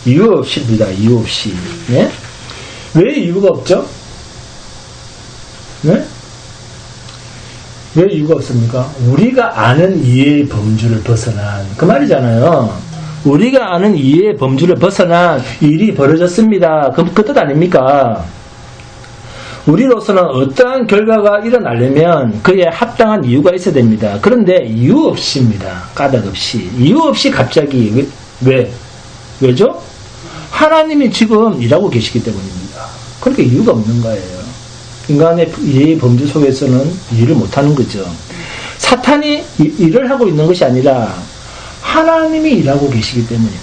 이유 없이입니다. 이유 없이. 네? 왜 이유가 없죠? 네? 왜 이유가 없습니까? 우리가 아는 이해의 범주를 벗어난 그 말이잖아요. 우리가 아는 이해의 범주를 벗어난 일이 벌어졌습니다. 그 뜻 아닙니까? 우리로서는 어떠한 결과가 일어나려면 그에 합당한 이유가 있어야 됩니다. 그런데 이유 없이입니다. 까닭 없이. 이유 없이 갑자기 왜죠? 하나님이 지금 일하고 계시기 때문입니다. 그렇게 이유가 없는 거예요. 인간의 이해의 범주 속에서는 일을 못하는 거죠. 사탄이 일을 하고 있는 것이 아니라 하나님이 일하고 계시기 때문입니다.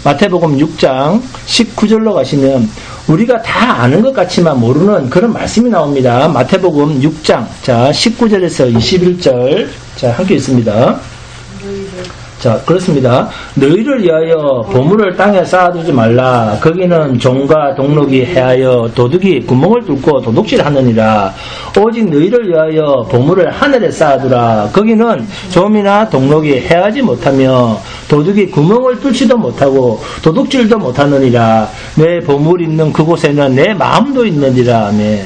마태복음 6장 19절로 가시면 우리가 다 아는 것 같지만 모르는 그런 말씀이 나옵니다. 마태복음 6장 자 19절에서 21절 자 함께 있습니다. 자 그렇습니다. 너희를 위하여 보물을 땅에 쌓아두지 말라. 거기는 종과 동록이 해하여 도둑이 구멍을 뚫고 도둑질하느니라. 오직 너희를 위하여 보물을 하늘에 쌓아두라. 거기는 좀이나 동록이 해하지 못하며 도둑이 구멍을 뚫지도 못하고 도둑질도 못하느니라. 내 보물 있는 그곳에는 내 마음도 있느니라. 아멘.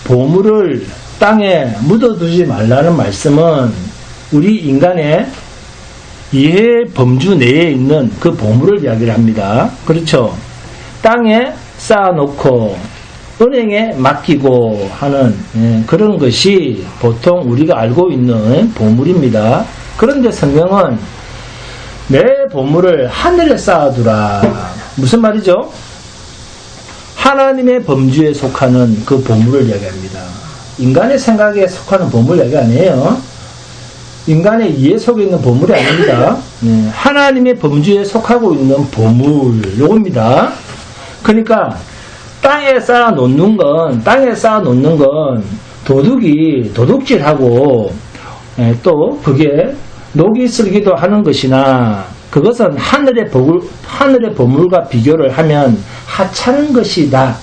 보물을 땅에 묻어두지 말라는 말씀은 우리 인간의 이해의 범주 내에 있는 그 보물을 이야기를 합니다. 그렇죠? 땅에 쌓아놓고 은행에 맡기고 하는 그런 것이 보통 우리가 알고 있는 보물입니다. 그런데 성경은 내 보물을 하늘에 쌓아두라. 무슨 말이죠? 하나님의 범주에 속하는 그 보물을 이야기합니다. 인간의 생각에 속하는 보물 이야기 아니에요. 인간의 이해 속에 있는 보물이 아닙니다. 하나님의 범주에 속하고 있는 보물, 요겁니다. 그러니까 땅에 쌓아 놓는 건 도둑이 도둑질하고 또 그게 녹이 슬기도 하는 것이나 그것은 하늘의 보물과 비교를 하면 하찮은 것이다.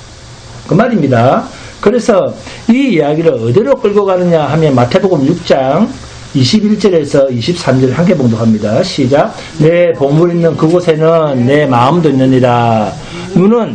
그 말입니다. 그래서 이 이야기를 어디로 끌고 가느냐 하면 마태복음 6장 21절에서 23절 함께 봉독합니다. 시작. 내 보물 있는 그곳에는 내 마음도 있느니라. 눈은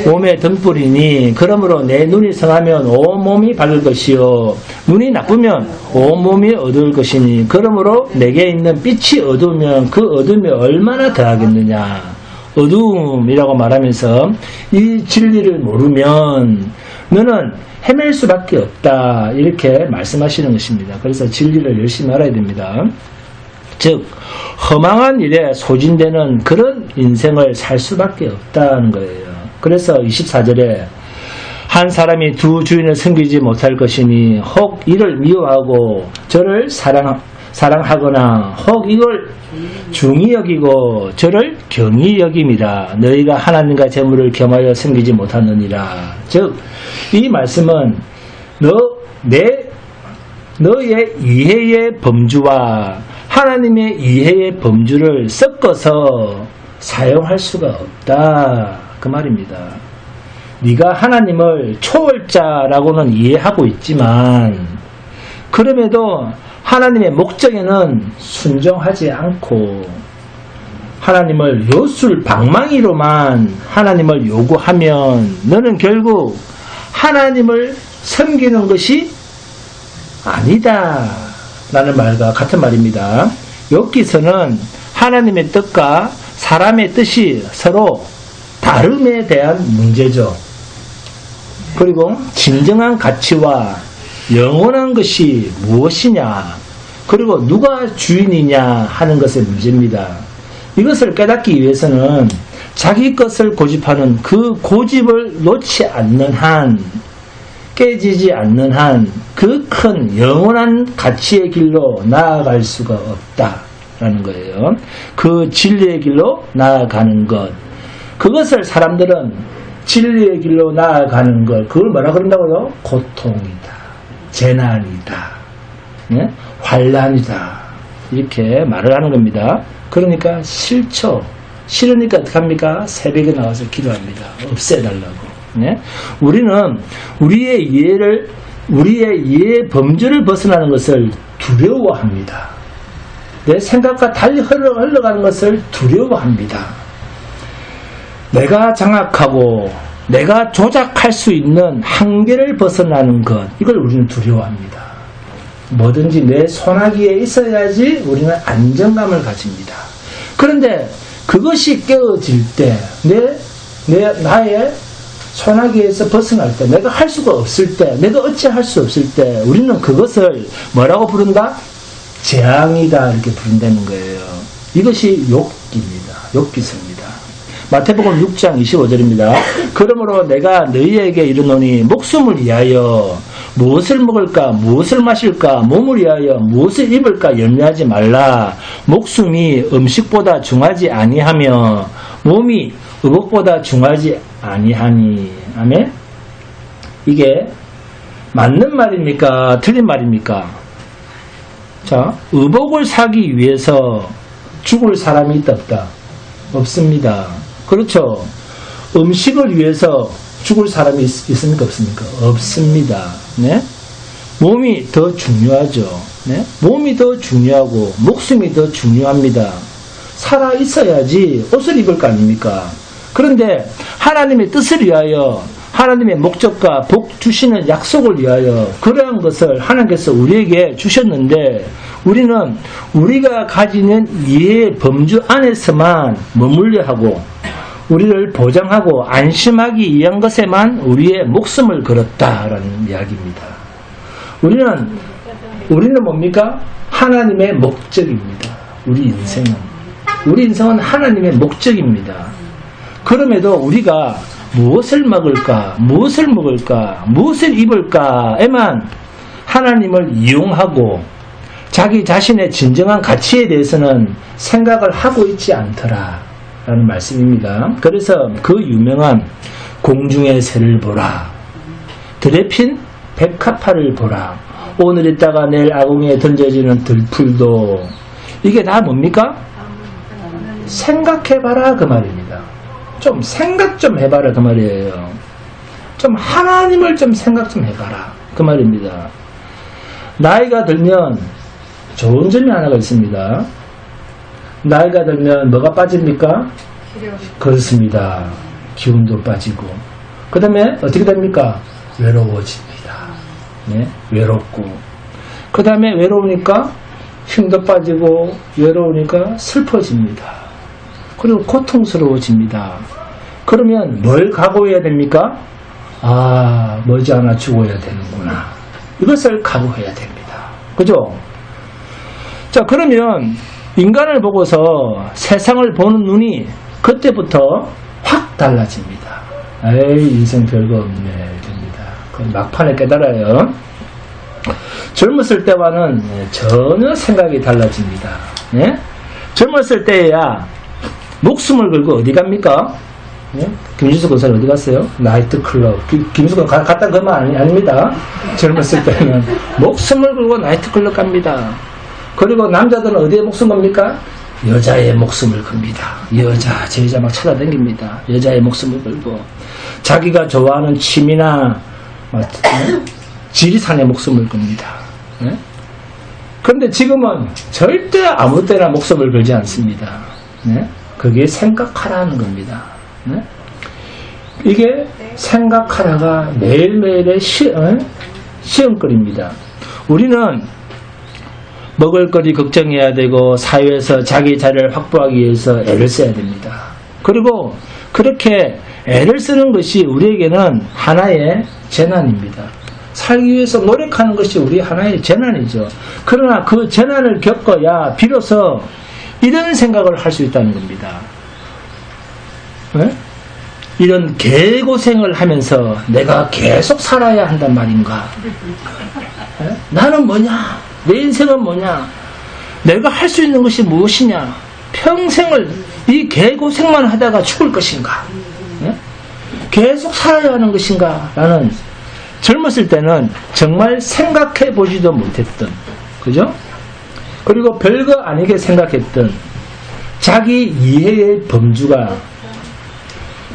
몸의 등불이니 그러므로 내 눈이 성하면 온 몸이 밝을 것이요 눈이 나쁘면 온 몸이 어두울 것이니 그러므로 내게 있는 빛이 어두우면 그 어둠이 얼마나 더하겠느냐. 어두움이라고 말하면서 이 진리를 모르면 너는 헤맬 수밖에 없다. 이렇게 말씀하시는 것입니다. 그래서 진리를 열심히 알아야 됩니다. 즉 허망한 일에 소진되는 그런 인생을 살 수밖에 없다는 거예요. 그래서 24절에 한 사람이 두 주인을 섬기지 못할 것이니 혹 이를 미워하고 저를 사랑하거나 혹 이걸 중히 여기고 저를 경히 여김이라. 너희가 하나님과 재물을 겸하여 섬기지 못하느니라. 즉 이 말씀은 너의 이해의 범주와 하나님의 이해의 범주를 섞어서 사용할 수가 없다. 그 말입니다. 네가 하나님을 초월자라고는 이해하고 있지만 그럼에도 하나님의 목적에는 순종하지 않고 하나님을 요술 방망이로만 하나님을 요구하면 너는 결국 하나님을 섬기는 것이 아니다 라는 말과 같은 말입니다. 여기서는 하나님의 뜻과 사람의 뜻이 서로 다름에 대한 문제죠. 그리고 진정한 가치와 영원한 것이 무엇이냐, 그리고 누가 주인이냐 하는 것의 문제입니다. 이것을 깨닫기 위해서는 자기 것을 고집하는 그 고집을 놓지 않는 한, 깨지지 않는 한 그 큰 영원한 가치의 길로 나아갈 수가 없다라는 거예요. 그 진리의 길로 나아가는 것, 그것을 사람들은 진리의 길로 나아가는 것, 그걸 뭐라 그런다고요? 고통이다, 재난이다, 네? 환난이다, 이렇게 말을 하는 겁니다. 그러니까 싫죠. 싫으니까 어떻게 합니까? 새벽에 나와서 기도합니다. 없애달라고. 네? 우리는 우리의 이해의 범주를 벗어나는 것을 두려워합니다. 내 생각과 달리 흘러가는 것을 두려워합니다. 내가 장악하고 내가 조작할 수 있는 한계를 벗어나는 것, 이걸 우리는 두려워합니다. 뭐든지 내 손아귀에 있어야지 우리는 안정감을 가집니다. 그런데 그것이 깨어질 때, 나의 손아귀에서 벗어날 때, 내가 할 수가 없을 때, 내가 어찌할 수 없을 때, 우리는 그것을 뭐라고 부른다? 재앙이다, 이렇게 부른다는 거예요. 이것이 욕기입니다. 욕기서입니다. 마태복음 6장 25절입니다. 그러므로 내가 너희에게 이르노니 목숨을 위하여 무엇을 먹을까, 무엇을 마실까, 몸을 위하여 무엇을 입을까 염려하지 말라. 목숨이 음식보다 중하지 아니하며 몸이 의복보다 중하지 아니하니. 아멘. 이게 맞는 말입니까? 틀린 말입니까? 자, 의복을 사기 위해서 죽을 사람이 있다 없다? 없습니다. 그렇죠. 음식을 위해서 죽을 사람이 있습니까? 없습니까? 없습니다. 네? 몸이 더 중요하죠. 네? 몸이 더 중요하고 목숨이 더 중요합니다. 살아 있어야지 옷을 입을 거 아닙니까? 그런데 하나님의 뜻을 위하여, 하나님의 목적과 복 주시는 약속을 위하여 그러한 것을 하나님께서 우리에게 주셨는데, 우리는 우리가 가지는 이해의 범주 안에서만 머물려 하고 우리를 보장하고 안심하기 위한 것에만 우리의 목숨을 걸었다라는 이야기입니다. 우리는 뭡니까? 하나님의 목적입니다. 우리 인생은 하나님의 목적입니다. 그럼에도 우리가 무엇을 먹을까, 무엇을 입을까에만 하나님을 이용하고 자기 자신의 진정한 가치에 대해서는 생각을 하고 있지 않더라라는 말씀입니다. 그래서 그 유명한 공중의 새를 보라, 들에 핀 백합화를 보라, 오늘 있다가 내일 아궁이에 던져지는 들풀도, 이게 다 뭡니까? 생각해봐라 그 말입니다. 좀 생각 좀 해봐라 그 말이에요. 좀 하나님을 좀 생각 좀 해봐라 그 말입니다. 나이가 들면 좋은 점이 하나가 있습니다. 나이가 들면 뭐가 빠집니까? 그렇습니다. 기운도 빠지고, 그 다음에 어떻게 됩니까? 외로워집니다. 네? 외롭고, 그 다음에 외로우니까 힘도 빠지고, 외로우니까 슬퍼집니다. 그리고 고통스러워집니다. 그러면 뭘 각오해야 됩니까? 머지않아 죽어야 되는구나. 이것을 각오해야 됩니다. 그죠? 자, 그러면 인간을 보고서 세상을 보는 눈이 그때부터 확 달라집니다. 인생 별거 없네 됩니다. 그건 막판에 깨달아요. 젊었을 때와는 전혀 생각이 달라집니다. 예? 젊었을 때야 목숨을 걸고 어디 갑니까? 예? 김준수 권사님 어디 갔어요? 나이트클럽. 김준수 권사님 갔다 그 말 아닙니다. 젊었을 때는 목숨을 걸고 나이트클럽 갑니다. 그리고 남자들은 어디에 목숨 겁니까? 여자의 목숨을 겁니다. 제 여자 막 찾아다닙니다. 여자의 목숨을 걸고 자기가 좋아하는 취미나 지리산의 목숨을 겁니다. 네? 그런데 지금은 절대 아무 때나 목숨을 걸지 않습니다. 네? 그게 생각하라는 겁니다. 네? 이게 생각하라가 매일매일의 시험거리입니다. 우리는 먹을거리 걱정해야 되고 사회에서 자기 자리를 확보하기 위해서 애를 써야 됩니다. 그리고 그렇게 애를 쓰는 것이 우리에게는 하나의 재난입니다. 살기 위해서 노력하는 것이 우리 하나의 재난이죠. 그러나 그 재난을 겪어야 비로소 이런 생각을 할 수 있다는 겁니다. 네? 이런 개고생을 하면서 내가 계속 살아야 한단 말인가? 네? 나는 뭐냐? 내 인생은 뭐냐? 내가 할 수 있는 것이 무엇이냐? 평생을 이 개고생만 하다가 죽을 것인가? 네? 계속 살아야 하는 것인가? 라는 젊었을 때는 정말 생각해 보지도 못했던, 그죠? 그리고 별거 아니게 생각했던 자기 이해의 범주가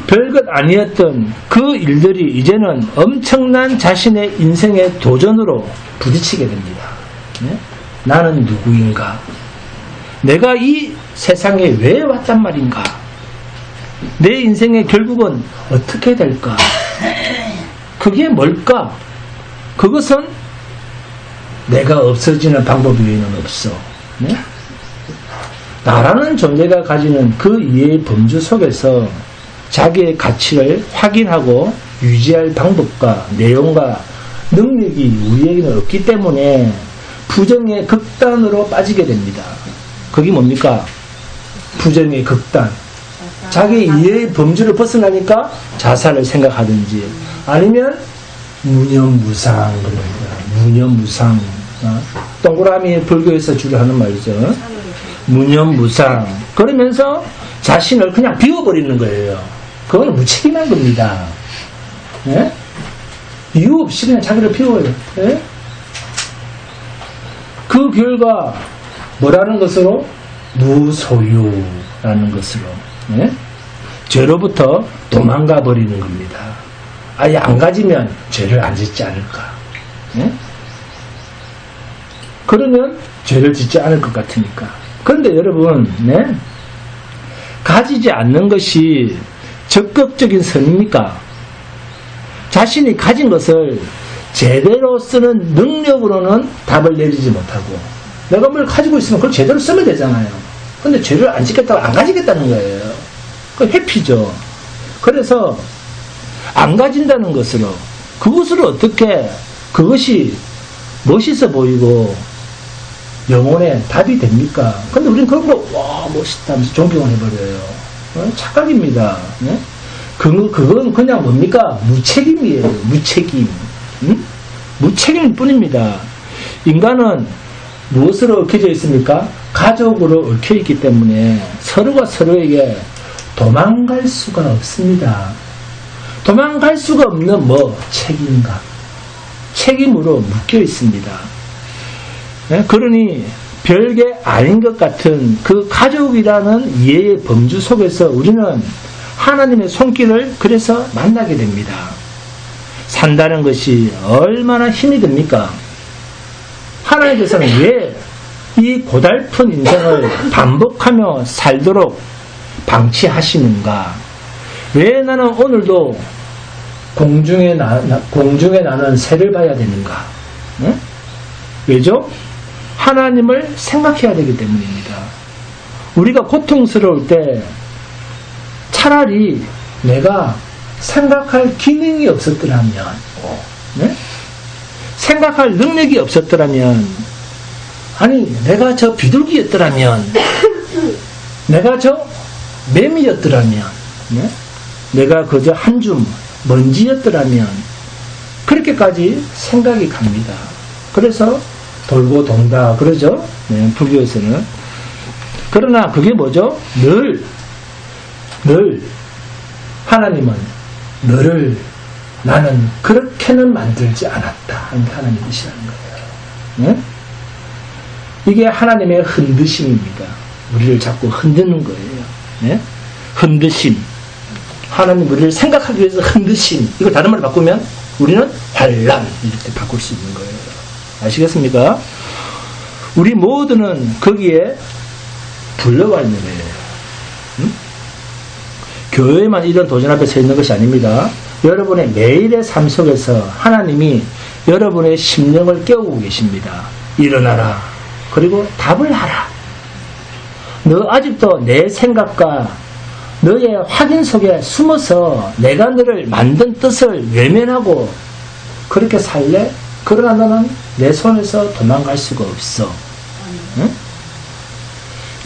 별것 아니었던 그 일들이 이제는 엄청난 자신의 인생의 도전으로 부딪히게 됩니다. 네? 나는 누구인가? 내가 이 세상에 왜 왔단 말인가? 내 인생의 결국은 어떻게 될까? 그게 뭘까? 그것은 내가 없어지는 방법 외에는 없어. 네? 나라는 존재가 가지는 그 이해의 범주 속에서 자기의 가치를 확인하고 유지할 방법과 내용과 능력이 우리에게는 없기 때문에 부정의 극단으로 빠지게 됩니다. 그게 뭡니까? 부정의 극단. 자기 이해의 범주를 벗어나니까 자살을 생각하든지 아니면 무념무상 그럽니다. 무념무상. 동그라미 불교에서 주로 하는 말이죠. 무념무상. 그러면서 자신을 그냥 비워버리는 거예요. 그건 무책임한 겁니다. 예? 이유 없이 그냥 자기를 비워요. 예? 그 결과 뭐라는 것으로? 무소유라는 것으로. 예? 죄로부터 도망가 버리는 겁니다. 아예 안 가지면 죄를 안 짓지 않을까. 예? 그러면 죄를 짓지 않을 것 같으니까. 그런데 여러분, 네? 가지지 않는 것이 적극적인 선입니까? 자신이 가진 것을 제대로 쓰는 능력으로는 답을 내리지 못하고 내가 뭘 가지고 있으면 그걸 제대로 쓰면 되잖아요. 근데 죄를 안 짓겠다고 안 가지겠다는 거예요. 그건 회피죠. 그래서 안 가진다는 것으로 그것으로 어떻게 그것이 멋있어 보이고 영혼의 답이 됩니까? 근데 우리는 그런 거, 와, 멋있다 하면서 존경을 해버려요. 착각입니다. 네? 그건 그냥 뭡니까? 무책임이에요. 무책임. 응? 무책임일 뿐입니다. 인간은 무엇으로 얽혀져 있습니까? 가족으로 얽혀 있기 때문에 서로가 서로에게 도망갈 수가 없습니다. 도망갈 수가 없는 책임감. 책임으로 묶여 있습니다. 네? 그러니 별게 아닌 것 같은 그 가족이라는 이해의 범주 속에서 우리는 하나님의 손길을 그래서 만나게 됩니다. 산다는 것이 얼마나 힘이 듭니까? 하나님께서는 왜 이 고달픈 인생을 반복하며 살도록 방치하시는가? 왜 나는 오늘도 공중에 나는 새를 봐야 되는가? 네? 왜죠? 하나님을 생각해야 되기 때문입니다. 우리가 고통스러울 때 차라리 내가 생각할 기능이 없었더라면, 네? 생각할 능력이 없었더라면, 아니 내가 저 비둘기였더라면, 내가 저 매미였더라면, 네? 내가 그저 한 줌 먼지였더라면 그렇게까지 생각이 갑니다. 그래서 돌고 돈다 그러죠. 네, 불교에서는. 그러나 그게 뭐죠? 늘 하나님은 너를 나는 그렇게는 만들지 않았다. 하나님 뜻이라는 거예요. 네? 이게 하나님의 흔드심입니다. 우리를 자꾸 흔드는 거예요. 네? 흔드심. 하나님 우리를 생각하기 위해서 흔드심. 이걸 다른 말로 바꾸면 우리는 환란 이렇게 바꿀 수 있는 거예요. 아시겠습니까? 우리 모두는 거기에 불러와 있는 거예요. 교회만 이런 도전 앞에 서 있는 것이 아닙니다. 여러분의 매일의 삶 속에서 하나님이 여러분의 심령을 깨우고 계십니다. 일어나라. 그리고 답을 하라. 너 아직도 내 생각과 너의 확인 속에 숨어서 내가 너를 만든 뜻을 외면하고 그렇게 살래? 그러나 너는 내 손에서 도망갈 수가 없어. 응?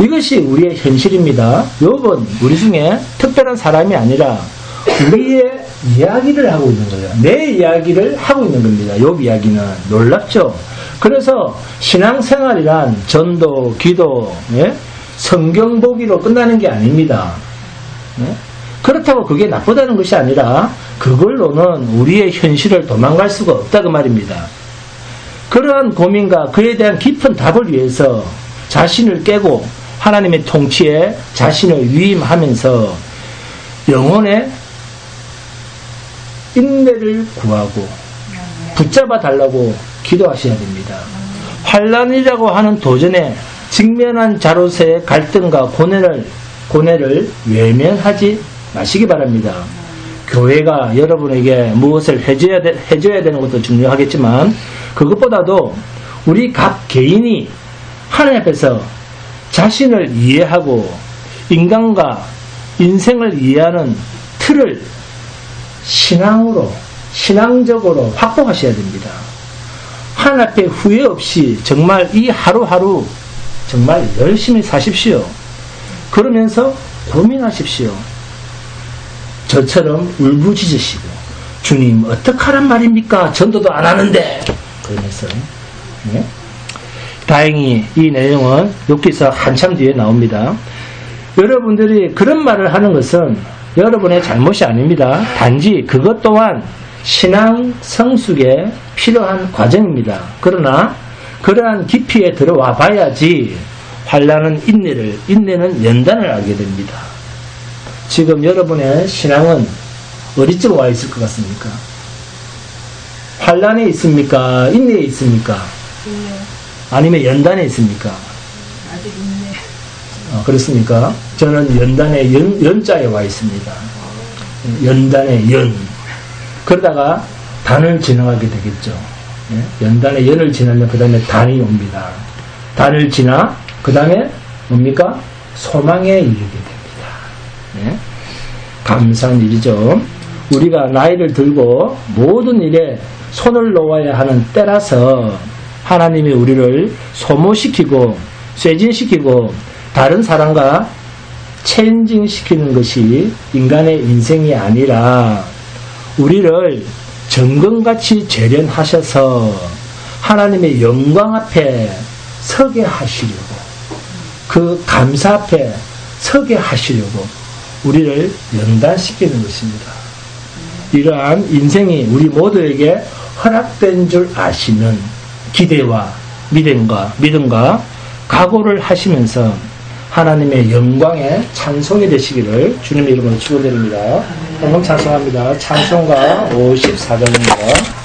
이것이 우리의 현실입니다. 욥은 우리 중에 특별한 사람이 아니라 우리의 이야기를 하고 있는 거예요. 내 이야기를 하고 있는 겁니다. 욥 이야기는. 놀랍죠? 그래서 신앙생활이란 전도, 기도, 예? 성경 보기로 끝나는 게 아닙니다. 예? 그렇다고 그게 나쁘다는 것이 아니라 그걸로는 우리의 현실을 도망갈 수가 없다 그 말입니다. 그러한 고민과 그에 대한 깊은 답을 위해서 자신을 깨고 하나님의 통치에 자신을 위임하면서 영혼의 인내를 구하고 붙잡아 달라고 기도하셔야 됩니다. 환난이라고 하는 도전에 직면한 자로서의 갈등과 고뇌를 외면하지 마시기 바랍니다. 교회가 여러분에게 무엇을 해줘야 되는 것도 중요하겠지만 그것보다도 우리 각 개인이 하나님 앞에서 자신을 이해하고 인간과 인생을 이해하는 틀을 신앙적으로 확보하셔야 됩니다. 하나님 앞에 후회 없이 정말 이 하루하루 정말 열심히 사십시오. 그러면서 고민하십시오. 저처럼 울부짖으시고 주님 어떡하란 말입니까? 전도도 안 하는데 그러면서 네? 다행히 이 내용은 욥기서 한참 뒤에 나옵니다. 여러분들이 그런 말을 하는 것은 여러분의 잘못이 아닙니다. 단지 그것 또한 신앙 성숙에 필요한 과정입니다. 그러나 그러한 깊이에 들어와 봐야지 환난은 인내는 연단을 알게 됩니다. 지금 여러분의 신앙은 어디쯤 와 있을 것 같습니까? 환난에 있습니까? 인내에 있습니까? 아니면 연단에 있습니까? 아직 있네. 그렇습니까? 저는 연단의 연자에 와 있습니다. 연단의 연. 그러다가 단을 지나가게 되겠죠. 연단의 연을 지나면 그 다음에 단이 옵니다. 단을 지나 그 다음에 뭡니까? 소망에 이르게 됩니다. 감사한 일이죠. 우리가 나이를 들고 모든 일에 손을 놓아야 하는 때라서 하나님이 우리를 소모시키고 쇄진시키고 다른 사람과 체인징시키는 것이 인간의 인생이 아니라 우리를 정금같이 재련하셔서 하나님의 영광 앞에 서게 하시려고 그 감사 앞에 서게 하시려고 우리를 연단시키는 것입니다. 이러한 인생이 우리 모두에게 허락된 줄 아시는 기대와 믿음과 각오를 하시면서 하나님의 영광에 찬송이 되시기를 주님의 이름으로 축원드립니다. 오늘 찬송합니다. 찬송가 54장입니다.